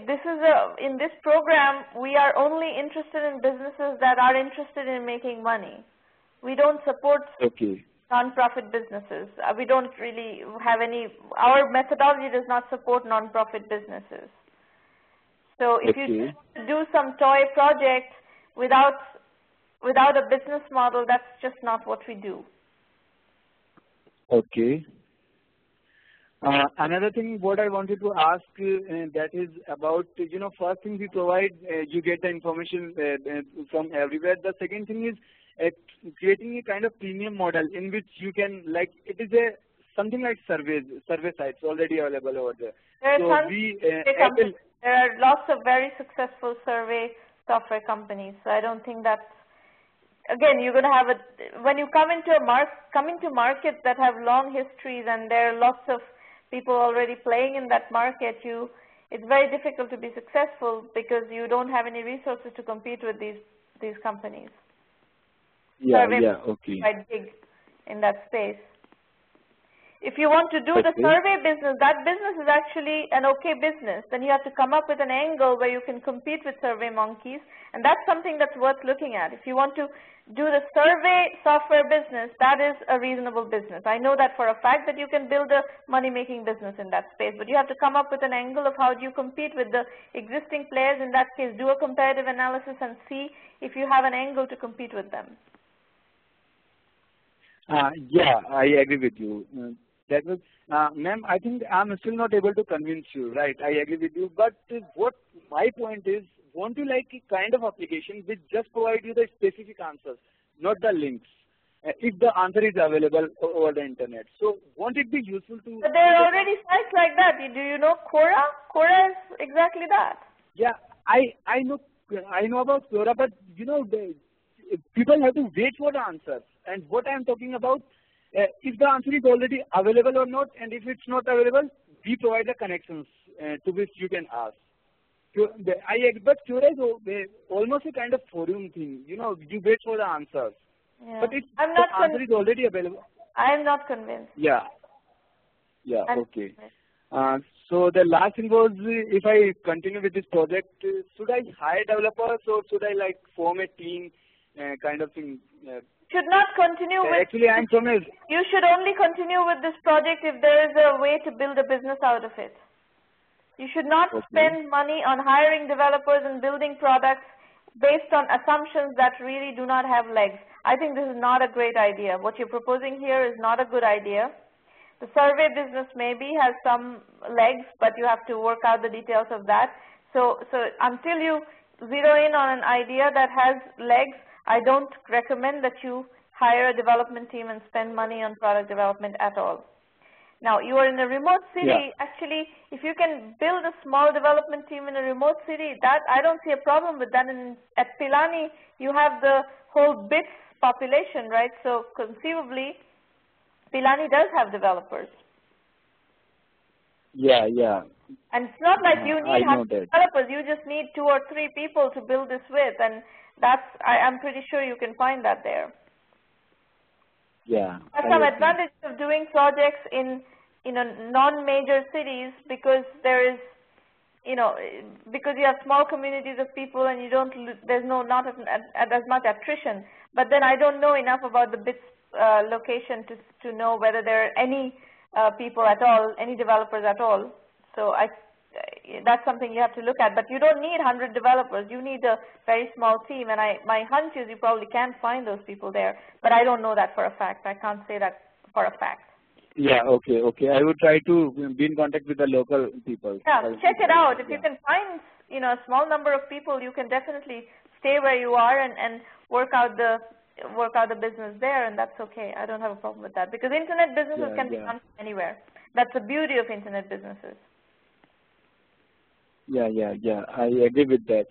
this is in this program, we are only interested in businesses that are interested in making money. We don't support non-profit businesses. We don't really have our methodology does not support non-profit businesses. So if you do some toy project without a business model, that's just not what we do. Okay. Another thing what I wanted to ask that is about, first thing we provide, you get the information from everywhere. The second thing is creating a kind of premium model in which you can, like, it is something like survey sites already available over there. There are lots of very successful survey software companies. So I don't think that's, again, you're going to have when you come into markets that have long histories and there are lots of people already playing in that market, it's very difficult to be successful because you don't have any resources to compete with these companies. Quite big in that space. If you want to do the survey business, that business is actually an okay business. Then you have to come up with an angle where you can compete with Survey Monkeys, and that's something that's worth looking at. If you want to do the survey software business, that is a reasonable business. I know that for a fact that you can build a money-making business in that space, but you have to come up with an angle of how do you compete with the existing players. In that case, do a comparative analysis and see if you have an angle to compete with them. Yeah, I agree with you. That was, ma'am, I think I'm still not able to convince you, right? I agree with you. But what my point is, won't you like a kind of application which just provide you the specific answers, not the links, if the answer is available over the internet? So won't it be useful to... But there are already sites like that. Do you know Quora? Quora is exactly that. Yeah, I know about Quora, but people have to wait for the answers. And what I'm talking about, if the answer is already available or not, and if it's not available, we provide the connections to which you can ask. But Quora is almost a kind of forum thing. You wait for the answers. Yeah. But if the answer is already available... I am not convinced. Yeah, okay. So the last thing was, if I continue with this project, should I hire developers or should I form a team kind of thing? Should not continue with... Actually, I'm from a... You should only continue with this project if there is a way to build a business out of it. You should not spend money on hiring developers and building products based on assumptions that really do not have legs. I think this is not a great idea. What you're proposing here is not a good idea. The survey business maybe has some legs, but you have to work out the details of that. So until you zero in on an idea that has legs, I don't recommend that you hire a development team and spend money on product development at all. Now, you are in a remote city. Yeah. Actually, if you can build a small development team in a remote city, that I don't see a problem with that. And at Pilani, you have the whole BITS population, right? So conceivably, Pilani does have developers. Yeah. And it's not like you need 100 developers. You just need 2 or 3 people to build this with, and I'm pretty sure you can find that there. Yeah. There's some advantage of doing projects in non-major cities because there is, because you have small communities of people and there's not as much attrition. But then I don't know enough about the BITS location to know whether there are any people at all, any developers at all. So that's something you have to look at. But you don't need 100 developers. You need a very small team. And my hunch is you probably can find those people there. But I don't know that for a fact. I can't say that for a fact. Yeah, okay. I would try to be in contact with the local people. Yeah, check it out. If you can find, a small number of people, you can definitely stay where you are and work out the business there, and that's okay. I don't have a problem with that because internet businesses can be done anywhere. That's the beauty of internet businesses. Yeah. I agree with that.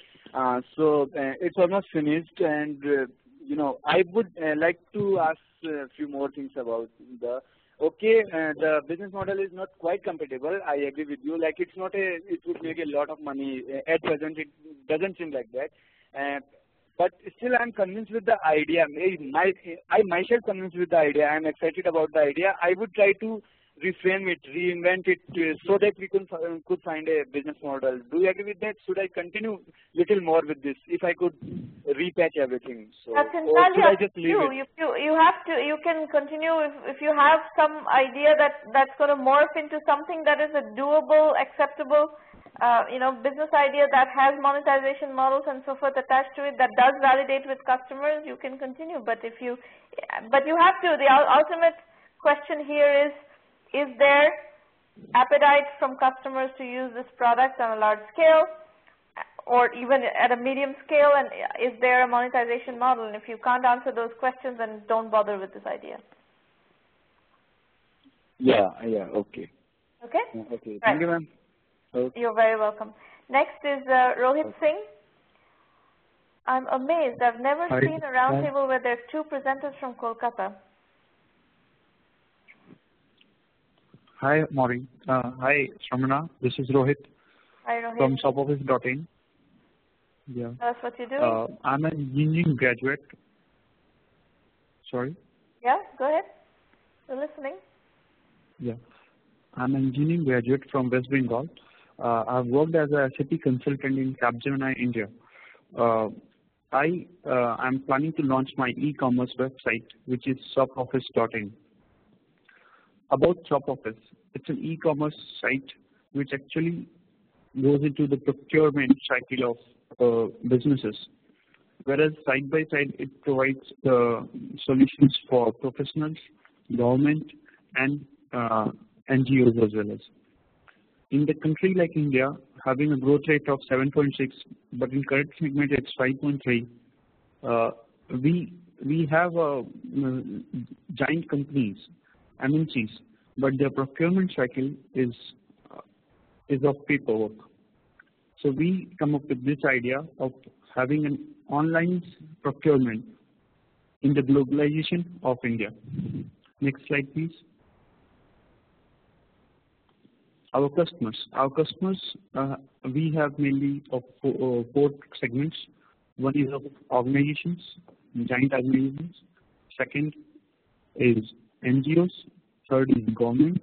So it's almost finished, and I would like to ask a few more things about the. Okay, the business model is not quite compatible. I agree with you. Like it's not it would make a lot of money at present. It doesn't seem like that. But still, I'm convinced with the idea. I myself convinced with the idea. I'm excited about the idea. I would try to reframe it, reinvent it, so that we could find a business model. Do you agree with that? Should I continue little more with this? If I could repatch everything, so that's or entirely should I up just to leave you. it? You can continue if you have some idea that's going to morph into something that is a doable, acceptable, business idea that has monetization models and so forth attached to it, that does validate with customers. You can continue, but you have to. The ultimate question here is there appetite from customers to use this product on a large scale or even at a medium scale, and is there a monetization model? And if you can't answer those questions, then don't bother with this idea. Yeah, okay. Okay? Okay, right. Thank you, ma'am. Okay. You're very welcome. Next is Rohit Singh. I'm amazed. I've never seen a roundtable where there's 2 presenters from Kolkata. Hi, Maureen. Hi, Sramana. This is Rohit. Hi, Rohit. From shopoffice.in. Yeah. Tell us what you do. I'm an engineering graduate. Sorry? Yeah, go ahead. We're listening. Yeah. I'm an engineering graduate from West Bengal. I've worked as a SAP consultant in Capgemini, India. I'm planning to launch my e-commerce website, which is shopoffice.in. About ShopOffice, it's an e-commerce site which actually goes into the procurement cycle of businesses, whereas side by side it provides solutions for professionals, government, and NGOs as well as. In the country like India, having a growth rate of 7.6, but in current segment it's 5.3, we have giant companies, MNCs, but their procurement cycle is of paperwork. So we come up with this idea of having an online procurement in the globalization of India. Next slide, please. Our customers, we have mainly of 4 segments. One is of organizations, giant organizations. Second is NGOs. Third is government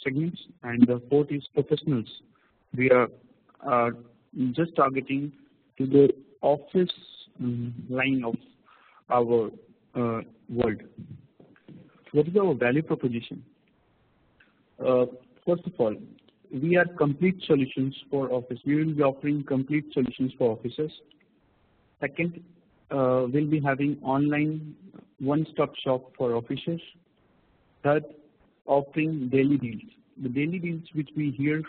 segments, and the 4th is professionals. We are just targeting to the office line of our world. What is our value proposition? First of all, we are complete solutions for office. We will be offering complete solutions for offices. Second, we'll be having online one-stop shop for offices. Third, offering daily deals. The daily deals which we hear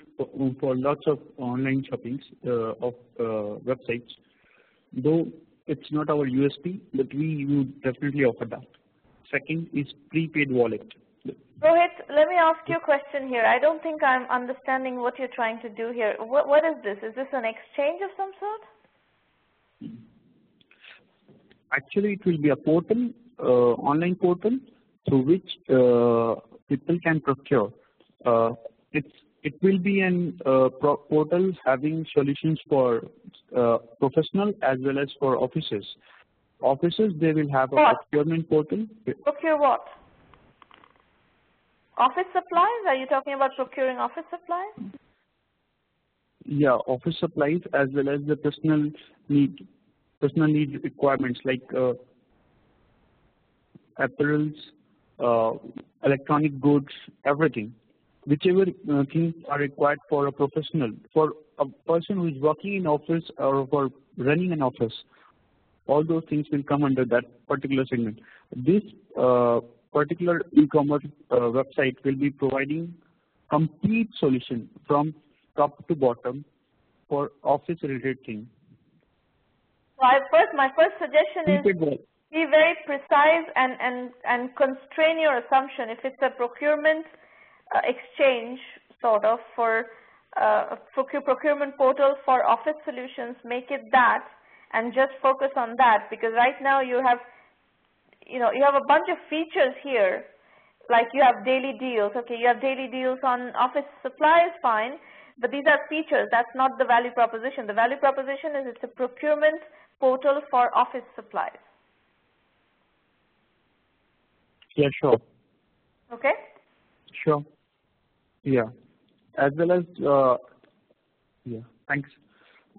for lots of online shoppings of websites, though it's not our USP, but we would definitely offer that. Second is prepaid wallet. Rohit, let me ask you a question here. I don't think I'm understanding what you're trying to do here. What is this? Is this an exchange of some sort? Actually, it will be a portal, online portal, through which people can procure. It will be an portal having solutions for professional as well as for offices. Offices, they will have a procurement portal. Procure what? Office supplies? Are you talking about procuring office supplies? Yeah, office supplies as well as the personal need requirements like apparels, electronic goods, everything. Whichever things are required for a professional, for a person who is working in office or for running an office, all those things will come under that particular segment. This particular e-commerce website will be providing complete solution from top to bottom for office related things. So my first suggestion is be very precise and constrain your assumption. If it's a procurement exchange sort of for procurement portal for office solutions, make it that and just focus on that, because right now you have a bunch of features here, like you have daily deals. Okay, you have daily deals on office supplies, fine, but these are features. That's not the value proposition. The value proposition is it's a procurement portal for office supplies. Yeah, sure. Okay? Sure. Yeah. As well as, yeah, thanks.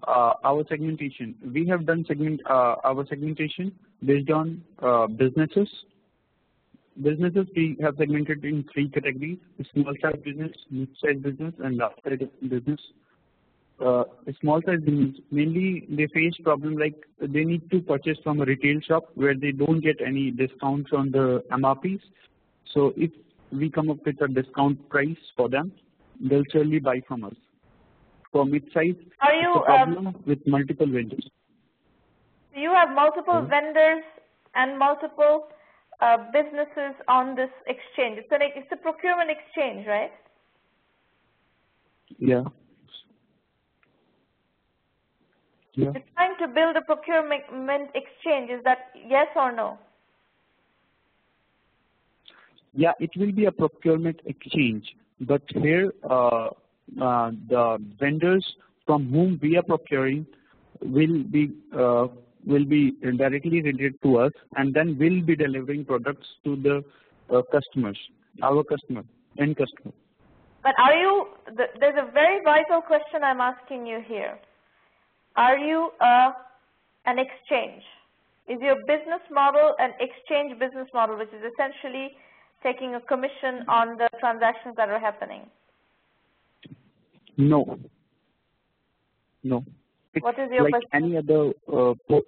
Our segmentation. We have done our segmentation based on businesses. Businesses we have segmented in 3 categories: small size business, mid size business, and large size business. Small size business, mainly they face problem like they need to purchase from a retail shop where they don't get any discounts on the MRPs. So if we come up with a discount price for them, they'll surely buy from us. For mid-size, it's a problem with multiple vendors. You have multiple vendors and multiple businesses on this exchange. It's a procurement exchange, right? Yeah. Yeah. You're trying to build a procurement exchange. Is that yes or no? Yeah, it will be a procurement exchange, but here the vendors from whom we are procuring will be directly related to us, and then we'll be delivering products to the customers, our customer, end customer. But there's a very vital question I'm asking you here. Are you an exchange? Is your business model an exchange business model, which is essentially taking a commission on the transactions that are happening? No. No. It's what is your like business? Any other what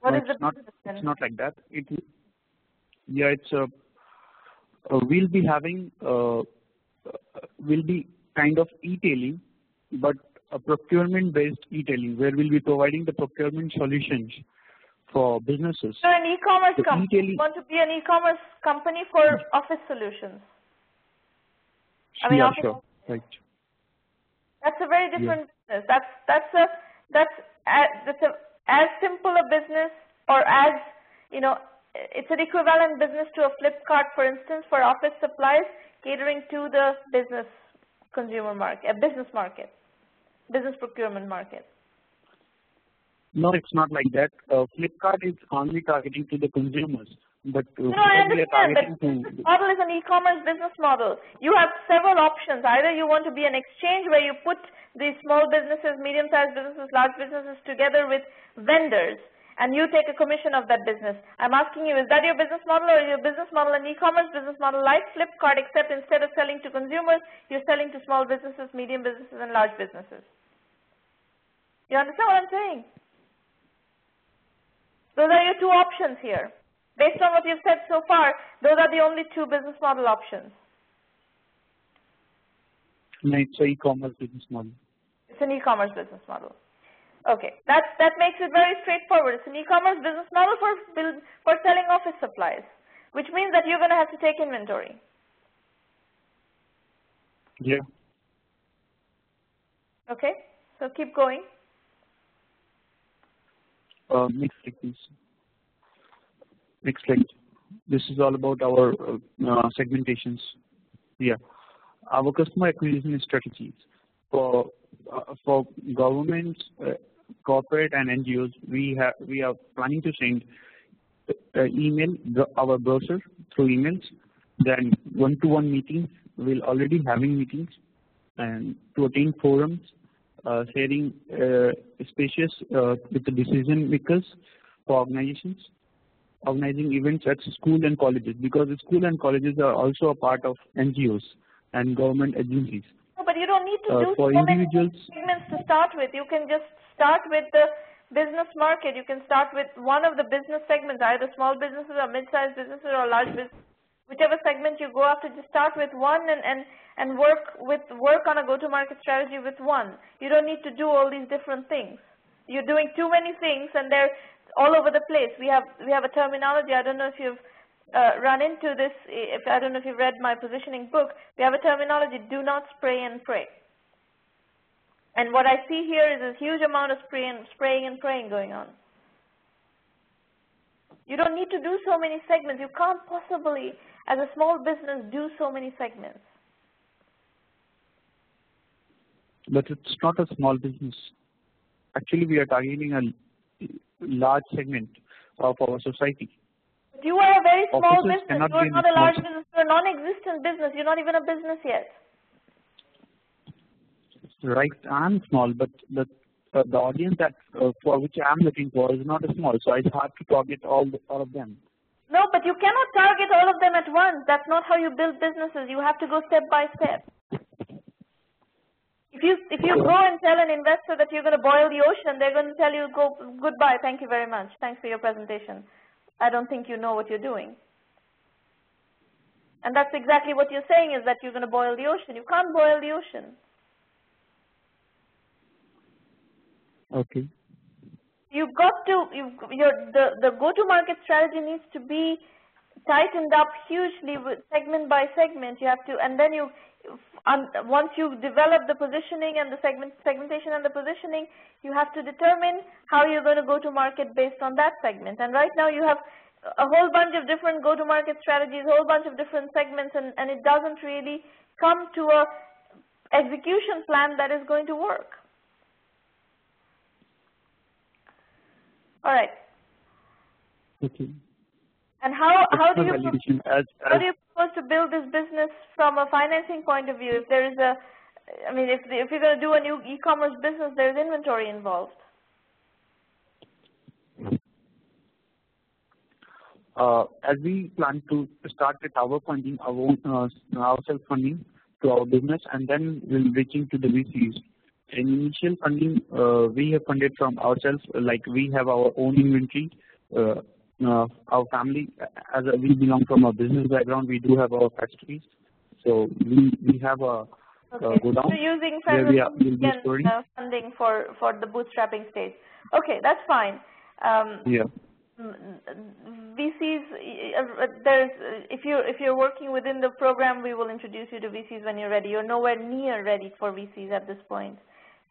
no, is the not, business? It's not like that. It's we'll be having we'll be kind of e-tailing, but a procurement-based e-tailing, where we'll be providing the procurement solutions for businesses. So an e-commerce company. You want to be an e-commerce company for office solutions? Yeah, sure. Right. That's a very different business. That's as simple a business, or as it's an equivalent business to a Flipkart, for instance, for office supplies, catering to the business consumer market, business procurement market. No, it's not like that. Flipkart is only targeting to the consumers, but I understand. But business model is an e-commerce business model. You have several options. Either you want to be an exchange where you put these small businesses, medium-sized businesses, large businesses together with vendors, and you take a commission of that business. I'm asking you, is that your business model, or is your business model an e-commerce business model like Flipkart, except instead of selling to consumers, you're selling to small businesses, medium businesses, and large businesses? You understand what I'm saying? Those are your 2 options here. Based on what you've said so far, those are the only 2 business model options. No, it's an e-commerce business model. It's an e-commerce business model. Okay, that makes it very straightforward. It's an e-commerce business model for selling office supplies, which means that you're going to have to take inventory. Yeah. Okay, so keep going. Next slide, please. Next slide. This is all about our segmentations. Yeah. Our customer acquisition strategies for governments, corporate, and NGOs. We are planning to send our brochure through emails. Then one-to-one meetings. We're already having meetings, and to attain forums, sharing spaces with the decision makers for organizations, organizing events at school and colleges, because the school and colleges are also a part of NGOs and government agencies. No, but you don't need to do for so individuals many segments to start with. You can just start with the business market. You can start with one of the business segments, either small businesses or mid-sized businesses or large businesses. Whichever segment you go after, just start with one and work on a go-to-market strategy with one. You don't need to do all these different things. You're doing too many things, and all over the place. We have a terminology. I don't know if you've run into this. I don't know if you've read my positioning book. We have a terminology: do not spray and pray. And what I see here is a huge amount of spraying and praying going on. You don't need to do so many segments. You can't possibly, as a small business, do so many segments. But it's not a small business. Actually, we are targeting a large segment of our society. But you are a very small Officers business. You are not a large business. You are a non-existent business. You're not even a business yet. Right, I'm small, but the audience that for which I'm looking for is not a small, so it's hard to target all of them. No, but you cannot target all of them at once. That's not how you build businesses. You have to go step by step. If you go and tell an investor that you're going to boil the ocean, they're going to tell you, go goodbye, thank you very much, thanks for your presentation. I don't think you know what you're doing. And that's exactly what you're saying, is that you're going to boil the ocean. You can't boil the ocean. Okay. You've got to, the go-to-market strategy needs to be tightened up hugely with segment by segment. You have to, and then once you develop the positioning and the segmentation and the positioning, you have to determine how you're going to go to market based on that segment. And right now you have a whole bunch of different go-to-market strategies, a whole bunch of different segments, and it doesn't really come to a execution plan that is going to work. All right. Okay. And how do you propose to build this business from a financing point of view? If there is a, I mean, if you're going to do a new e-commerce business, there's inventory involved. As we plan to start with our funding, our self-funding to our business, and then we'll reaching to the VCs. In initial funding, we have funded from ourselves, like we have our own inventory. Our family, as we belong from a business background, we do have our factories. So we have a go down. So using funding for the bootstrapping stage. Okay, that's fine. Yeah. VCs, if you're working within the program, we will introduce you to VCs when you're ready. You're nowhere near ready for VCs at this point.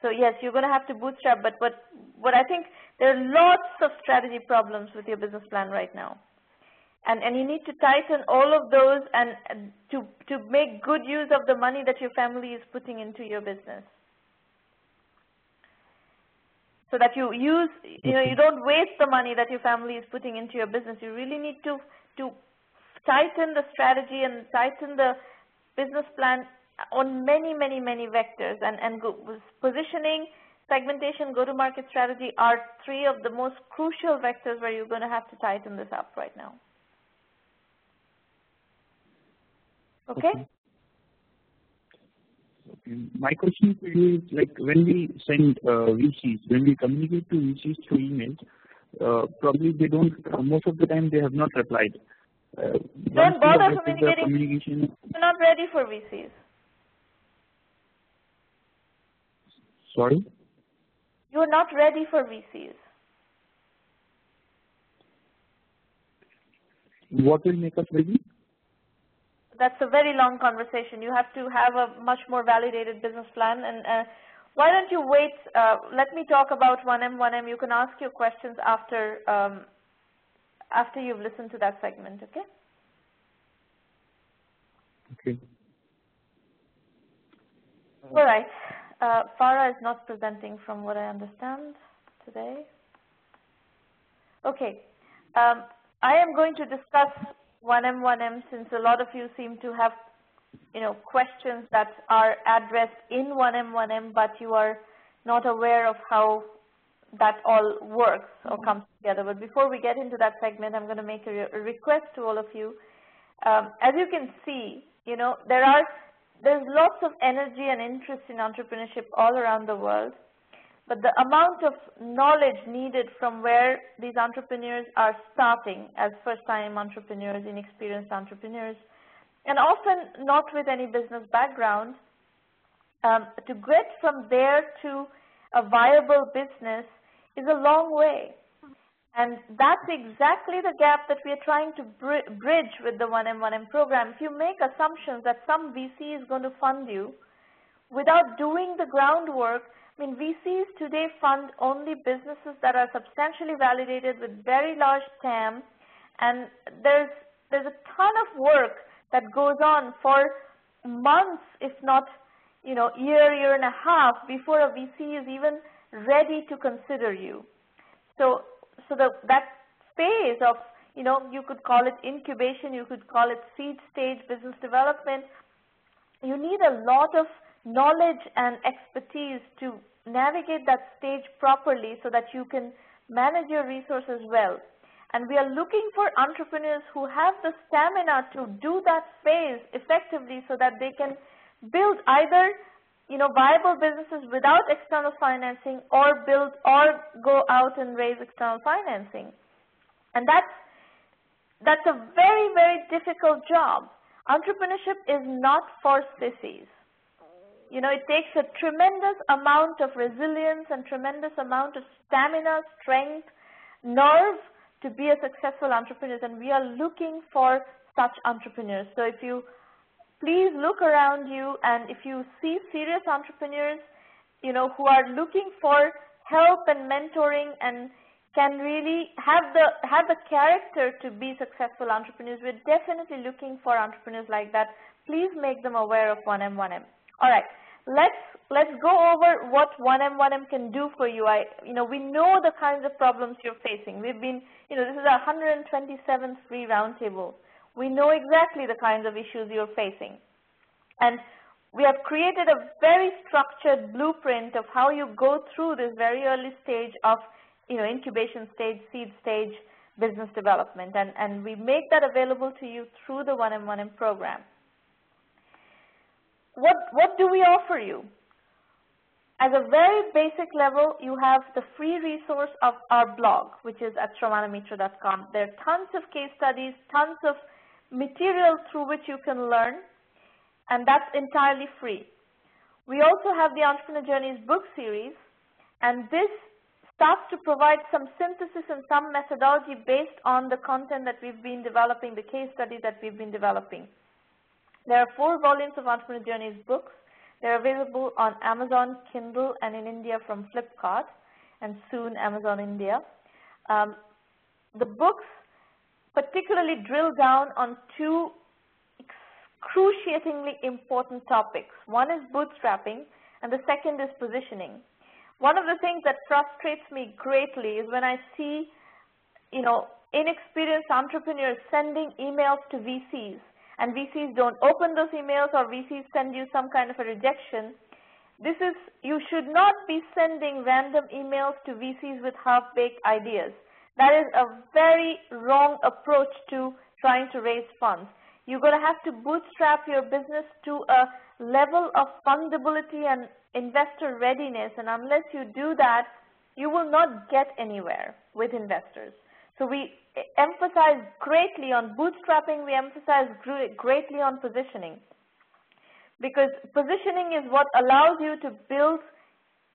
So yes, you're going to have to bootstrap, but what I think, there are lots of strategy problems with your business plan right now. And you need to tighten all of those and to make good use of the money that your family is putting into your business. So that you use, you don't waste the money that your family is putting into your business. You really need to tighten the strategy and tighten the business plan on many vectors, and positioning, segmentation, go-to-market strategy are three of the most crucial vectors where you're going to have to tighten this up right now. Okay? My question to you is, like, when we send VCs, when we communicate to VCs through emails, probably they don't, most of the time they have not replied. Don't bother communicating. You're not ready for VCs. Sorry? You're not ready for VCs. What will make us ready? That's a very long conversation. You have to have a much more validated business plan. And why don't you wait? Let me talk about 1M1M. You can ask your questions after you've listened to that segment. Okay? Okay. All right. Farah is not presenting from what I understand today. Okay. I am going to discuss 1M1M since a lot of you seem to have, questions that are addressed in 1M1M, but you are not aware of how that all works or comes together. But before we get into that segment, I'm going to make a request to all of you. As you can see, there's lots of energy and interest in entrepreneurship all around the world, but the amount of knowledge needed from where these entrepreneurs are starting as first-time entrepreneurs, inexperienced entrepreneurs, and often not with any business background, to get from there to a viable business is a long way. And that's exactly the gap that we are trying to bridge with the 1M1M program. If you make assumptions that some VC is going to fund you without doing the groundwork, I mean, VCs today fund only businesses that are substantially validated with very large TAM, and there's a ton of work that goes on for months, if not, year and a half before a VC is even ready to consider you. So that phase of, you could call it incubation, you could call it seed stage business development, you need a lot of knowledge and expertise to navigate that stage properly so that you can manage your resources well. And we are looking for entrepreneurs who have the stamina to do that phase effectively so that they can build either viable businesses without external financing or go out and raise external financing. And that's a very, very difficult job. Entrepreneurship is not for sissies. It takes a tremendous amount of resilience and tremendous amount of stamina, strength, nerve to be a successful entrepreneur, and we are looking for such entrepreneurs. So if you please look around you, and if you see serious entrepreneurs, who are looking for help and mentoring and can really have the character to be successful entrepreneurs, we're definitely looking for entrepreneurs like that. Please make them aware of 1M1M. All right, let's go over what 1M1M can do for you. We know the kinds of problems you're facing. We've been, this is our 127th free roundtable. We know exactly the kinds of issues you're facing. And we have created a very structured blueprint of how you go through this very early stage of, incubation stage, seed stage, business development. And we make that available to you through the 1M1M program. What do we offer you? As a very basic level, you have the free resource of our blog, which is at sramanamitra.com. There are tons of case studies, tons of material through which you can learn, and that's entirely free. We also have the Entrepreneur Journeys book series, and this starts to provide some synthesis and some methodology based on the content that we've been developing, the case studies that we've been developing. There are 4 volumes of Entrepreneur Journeys books. They're available on Amazon Kindle and in India from Flipkart, and soon Amazon India. The books particularly drill down on 2 excruciatingly important topics. One is bootstrapping, and the second is positioning. One of the things that frustrates me greatly is when I see, inexperienced entrepreneurs sending emails to VCs, and VCs don't open those emails, or VCs send you some kind of a rejection. You should not be sending random emails to VCs with half-baked ideas. That is a very wrong approach to trying to raise funds. You're going to have to bootstrap your business to a level of fundability and investor readiness, and unless you do that, you will not get anywhere with investors. So we emphasize greatly on bootstrapping, we emphasize greatly on positioning, because positioning is what allows you to build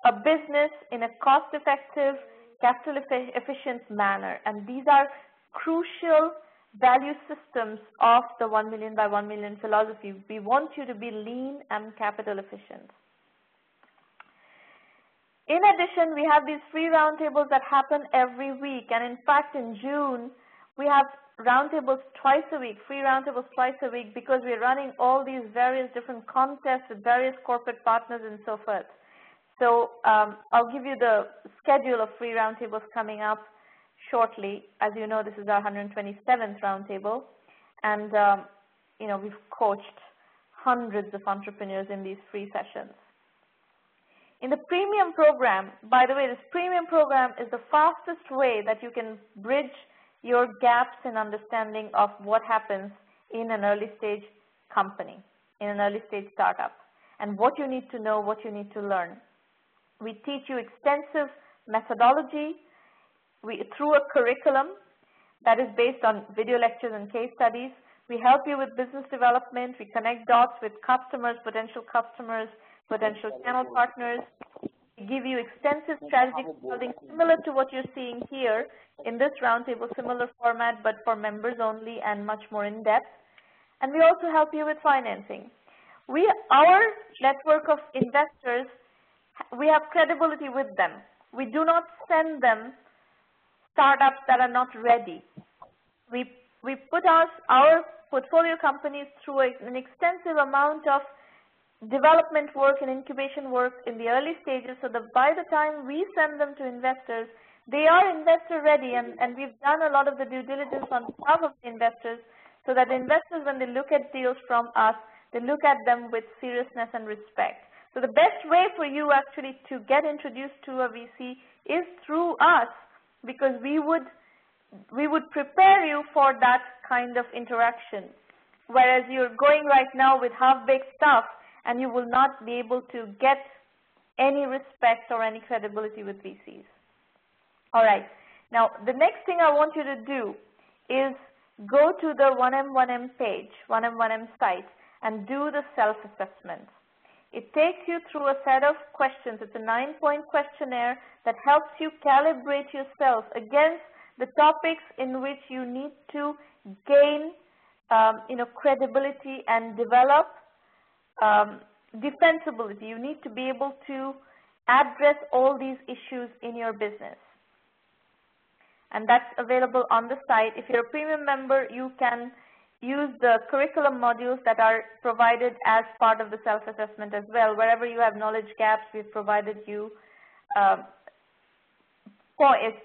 a business in a cost-effective, capital-efficient manner, and these are crucial value systems of the 1 million by 1 million philosophy. We want you to be lean and capital efficient. In addition, we have these free roundtables that happen every week, and in fact in June we have roundtables twice a week, free roundtables twice a week, because we're running all these various different contests with various corporate partners and so forth. So I'll give you the schedule of free roundtables coming up shortly. As you know, this is our 127th roundtable, and we've coached hundreds of entrepreneurs in these free sessions. In the premium program, by the way, this premium program is the fastest way that you can bridge your gaps in understanding of what happens in an early stage company, in an early stage startup, and what you need to know, what you need to learn. We teach you extensive methodology through a curriculum that is based on video lectures and case studies. We help you with business development. We connect dots with customers, potential channel partners. We give you extensive strategy consulting similar to what you're seeing here in this roundtable, similar format, but for members only and much more in-depth. And we also help you with financing. Our network of investors, we have credibility with them. We do not send them startups that are not ready. We put our portfolio companies through an extensive amount of development work and incubation work in the early stages, so that by the time we send them to investors, they are investor ready, and we've done a lot of the due diligence on behalf of the investors, so that investors, when they look at deals from us, they look at them with seriousness and respect. So the best way for you actually to get introduced to a VC is through us, because we would prepare you for that kind of interaction. Whereas you're going right now with half-baked stuff, and you will not be able to get any respect or any credibility with VCs. All right. Now, the next thing I want you to do is go to the 1M1M page, 1M1M site, and do the self-assessment. It takes you through a set of questions. It's a 9-point questionnaire that helps you calibrate yourself against the topics in which you need to gain credibility and develop defensibility. You need to be able to address all these issues in your business. And that's available on the site. If you're a premium member, you can use the curriculum modules that are provided as part of the self-assessment as well. Wherever you have knowledge gaps, we've provided you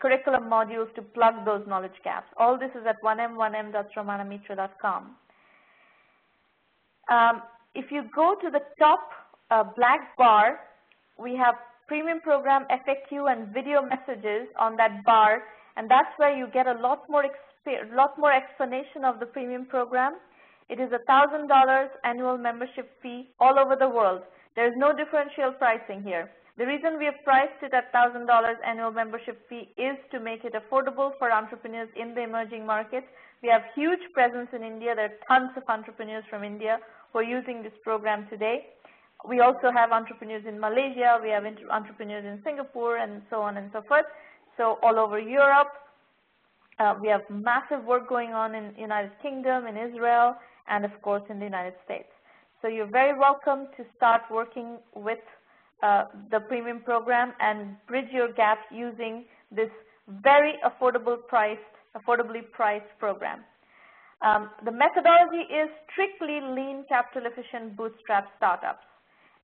curriculum modules to plug those knowledge gaps. All this is at 1m1m.sramanamitra.com. If you go to the top black bar, we have premium program FAQ and video messages on that bar, and that's where you get a lot more explanation of the premium program. It is $1,000 annual membership fee all over the world. There is no differential pricing here. The reason we have priced it at $1,000 annual membership fee is to make it affordable for entrepreneurs in the emerging markets. We have huge presence in India. There are tons of entrepreneurs from India who are using this program today. We also have entrepreneurs in Malaysia. We have entrepreneurs in Singapore, and so on and so forth. So all over Europe. We have massive work going on in the United Kingdom, in Israel, and of course in the United States. So you're very welcome to start working with the premium program and bridge your gap using this very affordably priced program. The methodology is strictly lean, capital efficient, bootstrap startups.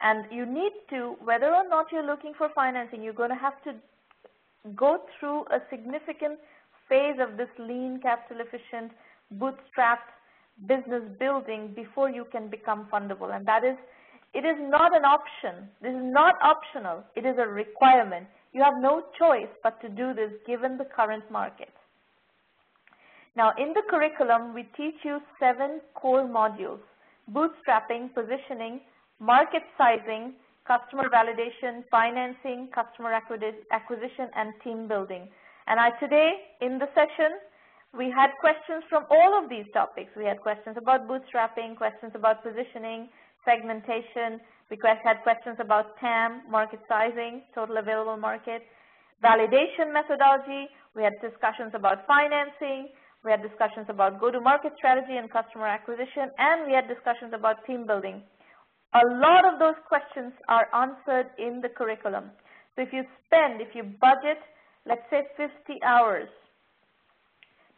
And you need to, whether or not you're looking for financing, you're going to have to go through a significant phase of this lean, capital efficient, bootstrapped business building before you can become fundable. And that is, it is not an option. This is not optional. It is a requirement. You have no choice but to do this given the current market. Now, in the curriculum, we teach you 7 core modules: bootstrapping, positioning, market sizing, customer validation, financing, customer acquisition, and team building. And today, in the session, we had questions from all of these topics. We had questions about bootstrapping, questions about positioning, segmentation. We had questions about TAM, market sizing, total available market, validation methodology. We had discussions about financing. We had discussions about go-to-market strategy and customer acquisition, and we had discussions about team building. A lot of those questions are answered in the curriculum. So if you budget, let's say 50 hours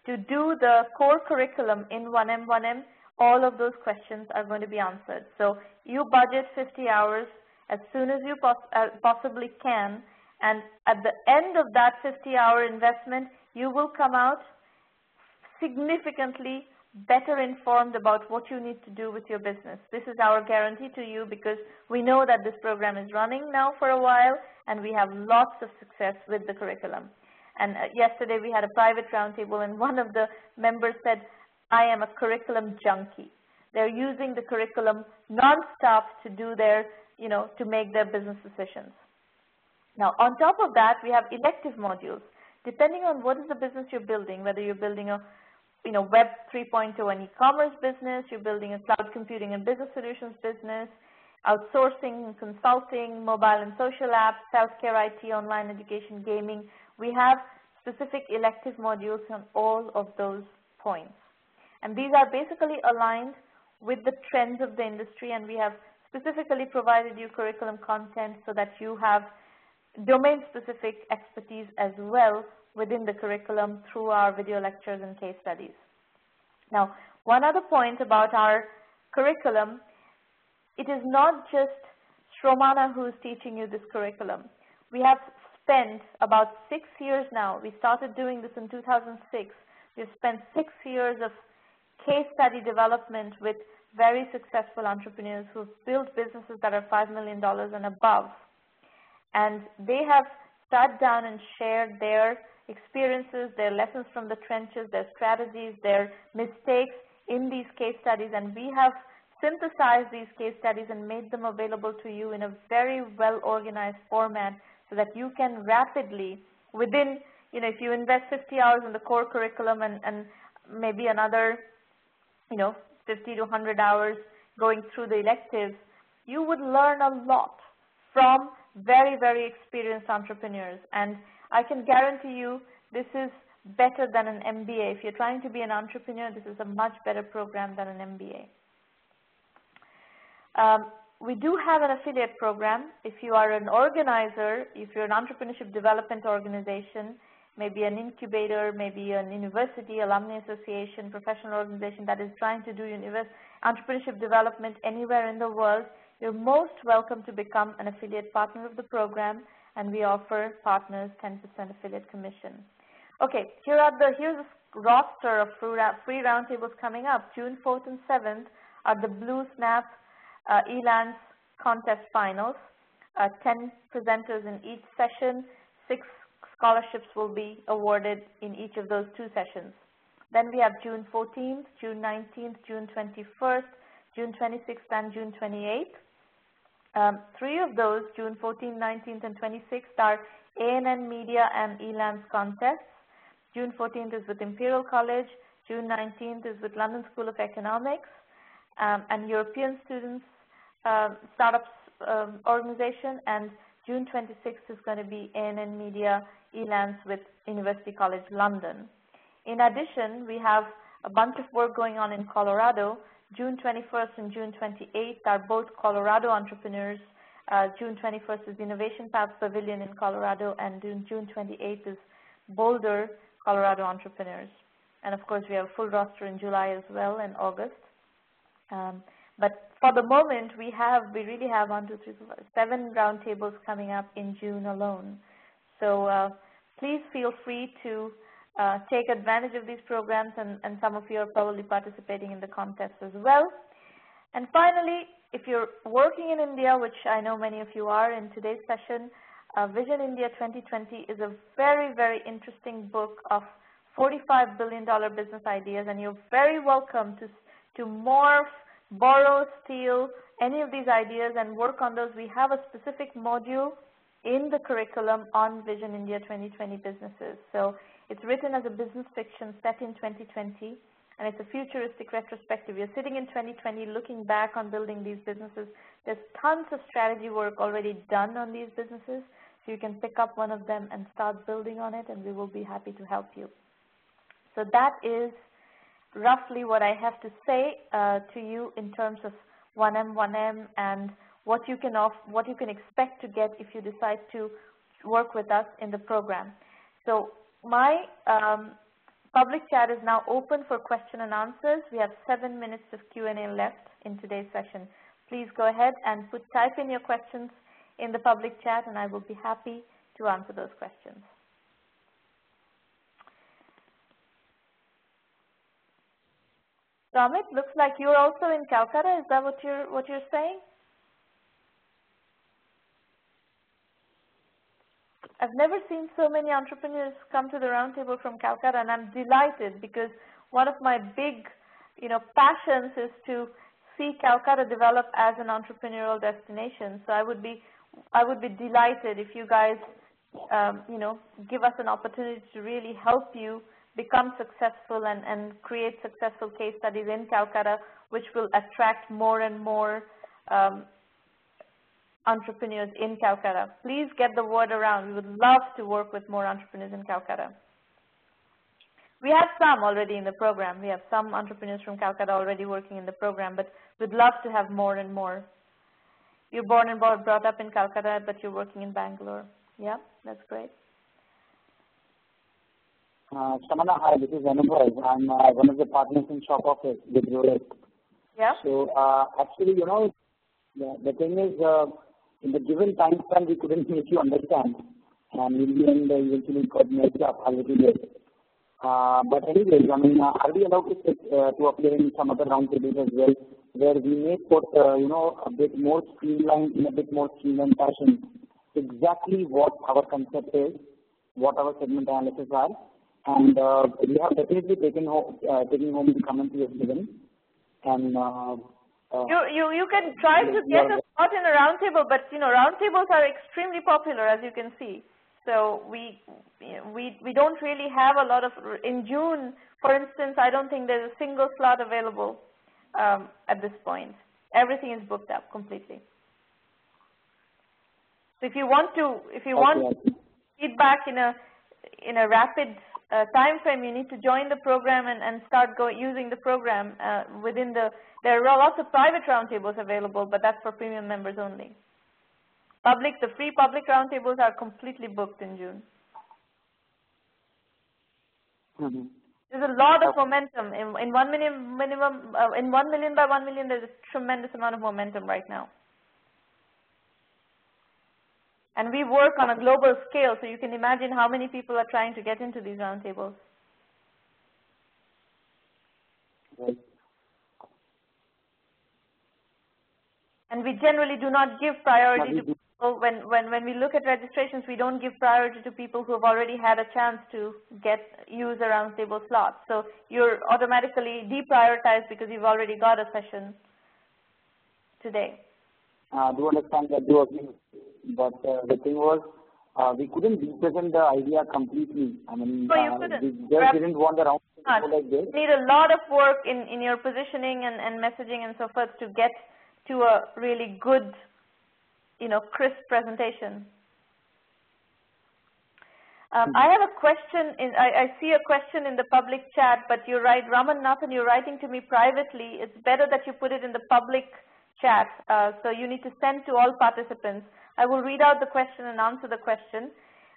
to do the core curriculum in 1M1M, all of those questions are going to be answered. So you budget 50 hours as soon as you possibly can, and at the end of that 50-hour investment, you will come out significantly better informed about what you need to do with your business. This is our guarantee to you, because we know that this program is running now for a while, and we have lots of success with the curriculum. And yesterday we had a private roundtable, and one of the members said, I am a curriculum junkie. They're using the curriculum nonstop to do their, to make their business decisions. Now, on top of that, we have elective modules. Depending on what is the business you're building, whether you're building a Web 3.0 and e-commerce business, you're building a cloud computing and business solutions business, outsourcing, consulting, mobile and social apps, healthcare, IT, online education, gaming. We have specific elective modules on all of those points. And these are basically aligned with the trends of the industry, and we have specifically provided you curriculum content so that you have domain-specific expertise as well within the curriculum through our video lectures and case studies. Now, one other point about our curriculum, it is not just Sramana who is teaching you this curriculum. We have spent about 6 years now. We started doing this in 2006. We've spent 6 years of case study development with very successful entrepreneurs who've built businesses that are $5 million and above. And they have sat down and shared their experiences, their lessons from the trenches, their strategies, their mistakes in these case studies, and we have synthesized these case studies and made them available to you in a very well-organized format so that you can rapidly, within, if you invest 50 hours in the core curriculum and maybe another, 50 to 100 hours going through the electives, you would learn a lot from very, very experienced entrepreneurs. And I can guarantee you this is better than an MBA. If you're trying to be an entrepreneur, this is a much better program than an MBA. We do have an affiliate program. If you are an organizer, if you're an entrepreneurship development organization, maybe an incubator, maybe a university, alumni association, professional organization that is trying to do entrepreneurship development anywhere in the world, you're most welcome to become an affiliate partner of the program, and we offer partners 10% affiliate commission. Okay, here's a roster of free roundtables coming up. June 4th and 7th are the Blue Snap ELANS contest finals. 10 presenters in each session. 6 scholarships will be awarded in each of those 2 sessions. Then we have June 14th, June 19th, June 21st, June 26th, and June 28th. 3 of those, June 14th, 19th, and 26th, are ANN Media and ELANS contests. June 14th is with Imperial College. June 19th is with London School of Economics and European Students Startups Organization. And June 26th is going to be ANN Media ELANS with University College London. In addition, we have a bunch of work going on in Colorado. June 21st and June 28th are both Colorado entrepreneurs. June 21st is Innovation Path Pavilion in Colorado, and June 28th is Boulder, Colorado entrepreneurs. And of course, we have a full roster in July as well and August. But for the moment, we really have 1, 2, 3, 4, 5, 7 roundtables coming up in June alone. So please feel free to take advantage of these programs, and some of you are probably participating in the contest as well. And finally, if you're working in India, which I know many of you are in today's session, Vision India 2020 is a very, very interesting book of $45 billion business ideas, and you're very welcome to morph, borrow, steal any of these ideas and work on those. We have a specific module in the curriculum on Vision India 2020 businesses. So it's written as a business fiction set in 2020, and it's a futuristic retrospective. You're sitting in 2020 looking back on building these businesses. There's tons of strategy work already done on these businesses, so you can pick up one of them and start building on it, and we will be happy to help you. So that is roughly what I have to say to you in terms of 1M1M and what you can expect to get if you decide to work with us in the program. So my public chat is now open for question and answers. We have 7 minutes of Q&A left in today's session. Please go ahead and type in your questions in the public chat, and I will be happy to answer those questions. So Amit, looks like you're also in Calcutta. Is that what you're saying? I've never seen so many entrepreneurs come to the roundtable from Calcutta, and I'm delighted because one of my big, passions is to see Calcutta develop as an entrepreneurial destination. So I would be delighted if you guys, give us an opportunity to really help you become successful and create successful case studies in Calcutta, which will attract more and more entrepreneurs in Calcutta. Please get the word around. We would love to work with more entrepreneurs in Calcutta. We have some already in the program. We have some entrepreneurs from Calcutta already working in the program, but we'd love to have more and more. You're born and brought up in Calcutta, but you're working in Bangalore. Yeah, that's great. Sramana, hi, this is Anubhav. I'm one of the partners in Shop Office with Rolex. Yeah. So actually, you know, the thing is, in the given time span, we couldn't make you understand, and in the end, eventually got made up a little bit. But anyways, I mean, are we allowed to appear in some other roundtables as well, where we may put, you know, a bit more streamlined, in a bit more streamlined fashion, exactly what our concept is, what our segment analysis are, and we have definitely taken home the comments we have given, and you can try to get a spot in a roundtable, but you know, roundtables are extremely popular, as you can see. So we don't really have a lot of, in June, for instance, I don't think there's a single slot available at this point. Everything is booked up completely. So if you want feedback in a rapid time frame, you need to join the program and start using the program there are lots of private roundtables available, but that's for premium members only. The free public roundtables are completely booked in June. Mm-hmm. There's a lot of momentum in 1 million minimum. In 1 million by 1 million, there's a tremendous amount of momentum right now. And we work on a global scale, so you can imagine how many people are trying to get into these roundtables. Right. And we generally do not give priority to people. When we look at registrations, we don't give priority to people who have already had a chance to use a roundtable slot. So you're automatically deprioritized because you've already got a session today. I do understand that you agree, but the thing was, we couldn't represent the idea completely. I mean, no, you couldn't. We just didn't want the roundtable like this. You need a lot of work in your positioning and messaging and so forth to get to a really good, you know, crisp presentation. I have a question. I see a question in the public chat, but you're right, Ramanathan, you're writing to me privately. It's better that you put it in the public chat. So you need to send to all participants. I will read out the question and answer the question.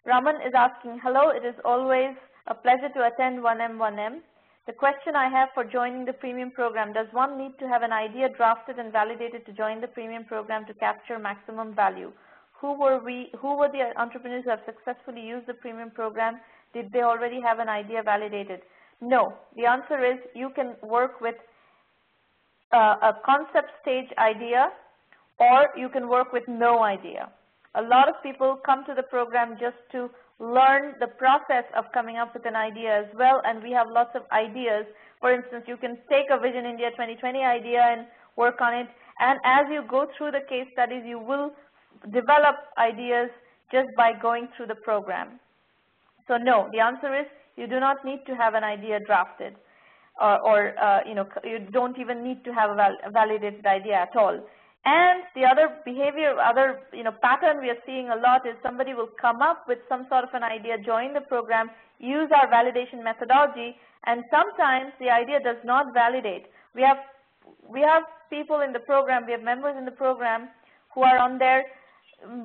Raman is asking, hello, it is always a pleasure to attend 1M1M. The question I have for joining the premium program, does one need to have an idea drafted and validated to join the premium program to capture maximum value? Who were the entrepreneurs who have successfully used the premium program? Did they already have an idea validated? No. The answer is you can work with a concept stage idea, or you can work with no idea. A lot of people come to the program just to learn the process of coming up with an idea as well, and we have lots of ideas. For instance, you can take a Vision India 2020 idea and work on it, and as you go through the case studies, you will develop ideas just by going through the program. So no, the answer is you do not need to have an idea drafted, or you know, you don't even need to have a validated idea at all. And the other behavior, pattern we are seeing a lot is somebody will come up with some sort of an idea, join the program, use our validation methodology, and sometimes the idea does not validate. We have people in the program, we have members in the program who are on their,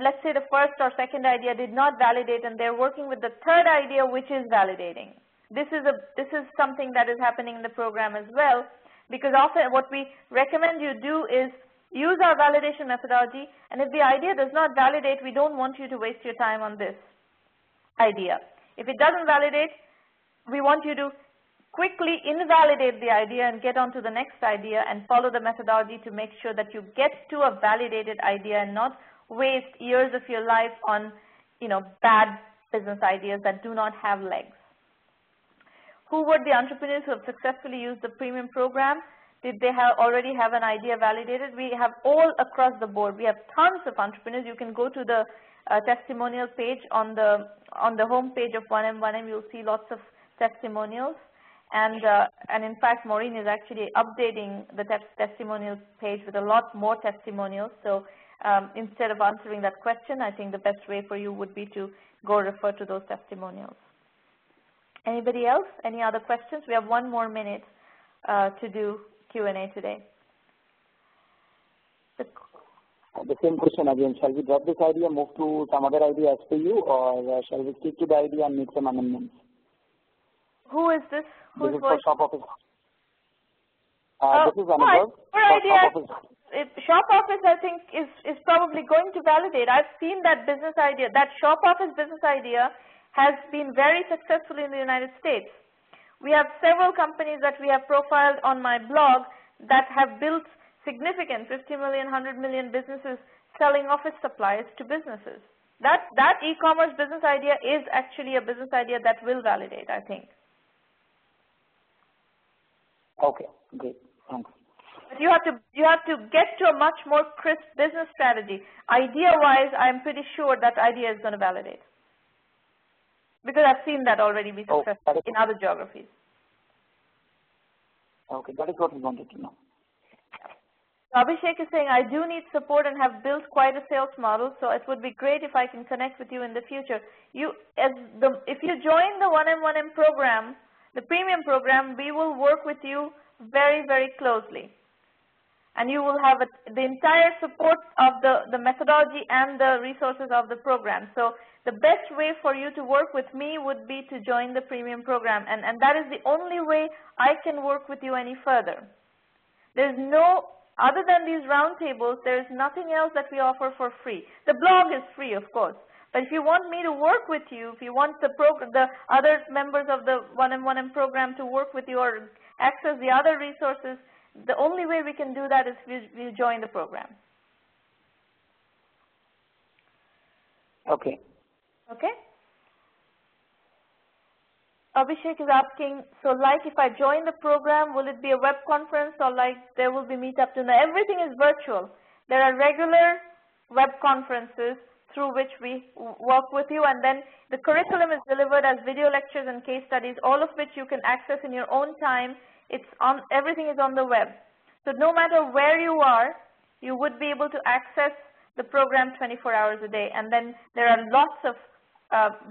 let's say the first or second idea did not validate, and they're working with the third idea which is validating. This is something that is happening in the program as well, because often what we recommend you do is use our validation methodology, and if the idea does not validate, we don't want you to waste your time on this idea. If it doesn't validate, we want you to quickly invalidate the idea and get on to the next idea and follow the methodology to make sure that you get to a validated idea and not waste years of your life on, bad business ideas that do not have legs. Who were the entrepreneurs who have successfully used the premium program? Did they already have an idea validated? We have all across the board. We have tons of entrepreneurs. You can go to the testimonial page on the home page of 1M1M. You'll see lots of testimonials, and in fact, Maureen is actually updating the testimonial page with a lot more testimonials. So instead of answering that question, I think the best way for you would be to go refer to those testimonials. Anybody else? Any other questions? We have 1 more minute to do Q&A today. The same question again. Shall we drop this idea, move to some other idea as per you, or shall we stick to the idea and make some amendments? Who is this? This is for shop office. This is another. Shop office, I think, is probably going to validate. I've seen that business idea. That shop office business idea has been very successful in the United States. We have several companies that we have profiled on my blog that have built significant 50 million, 100 million businesses selling office supplies to businesses. That e-commerce business idea is actually a business idea that will validate, I think. Okay, great. Thanks. But you have to get to a much more crisp business strategy. Idea-wise, I'm pretty sure that idea is going to validate, because I've seen that already be successful in other geographies. Okay, that is what we wanted to know. Abhishek is saying, I do need support and have built quite a sales model, so it would be great if I can connect with you in the future. If you join the 1M1M program, the premium program, we will work with you very, very closely. And you will have the entire support of the methodology and the resources of the program. So the best way for you to work with me would be to join the premium program. And that is the only way I can work with you any further. There's no, other than these roundtables, there's nothing else that we offer for free. The blog is free, of course. But if you want me to work with you, if you want the other members of the 1M1M program to work with you or access the other resources, the only way we can do that is if you join the program. Okay. Okay? Abhishek is asking, so like if I join the program, will it be a web conference or like there will be meetups? No, everything is virtual. There are regular web conferences through which we work with you, and then the curriculum is delivered as video lectures and case studies, all of which you can access in your own time. Everything is on the web. So no matter where you are, you would be able to access the program 24 hours a day. And then there are lots of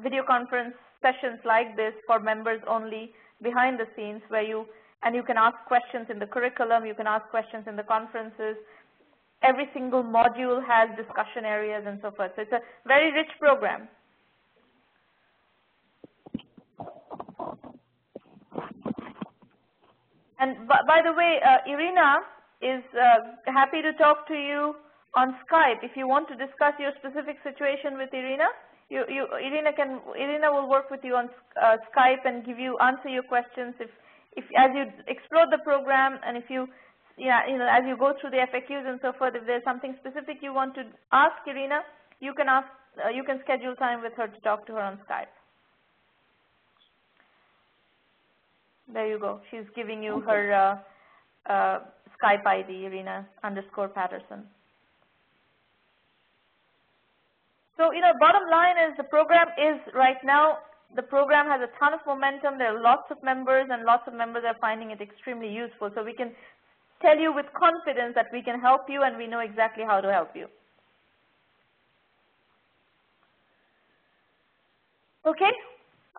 video conference sessions like this for members only behind the scenes where you can ask questions in the curriculum, you can ask questions in the conferences. Every single module has discussion areas and so forth. So it's a very rich program. And by the way, Irina is happy to talk to you on Skype. If you want to discuss your specific situation with Irina, Irina will work with you on Skype and answer your questions if as you explore the program, and if as you go through the FAQs and so forth, if there's something specific you want to ask Irina, you can schedule time with her to talk to her on Skype. There you go. She's giving you her Skype ID, Irina_Patterson. So, bottom line is the program is right now, the program has a ton of momentum. There are lots of members, and lots of members are finding it extremely useful. So we can tell you with confidence that we can help you, and we know exactly how to help you. Okay,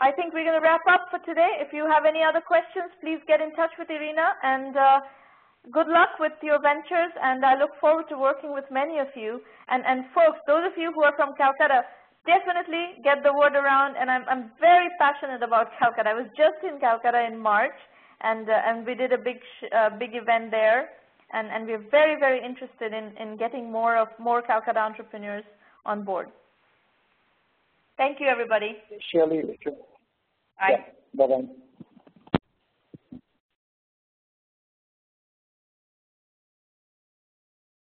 I think we're going to wrap up for today. If you have any other questions, please get in touch with Irina, and good luck with your ventures, and I look forward to working with many of you. And folks, those of you who are from Calcutta, definitely get the word around, and I'm very passionate about Calcutta. I was just in Calcutta in March, and we did a big event there, and we're very, very interested in getting more Calcutta entrepreneurs on board. Thank you, everybody. Surely. Bye. Yeah, bye-bye.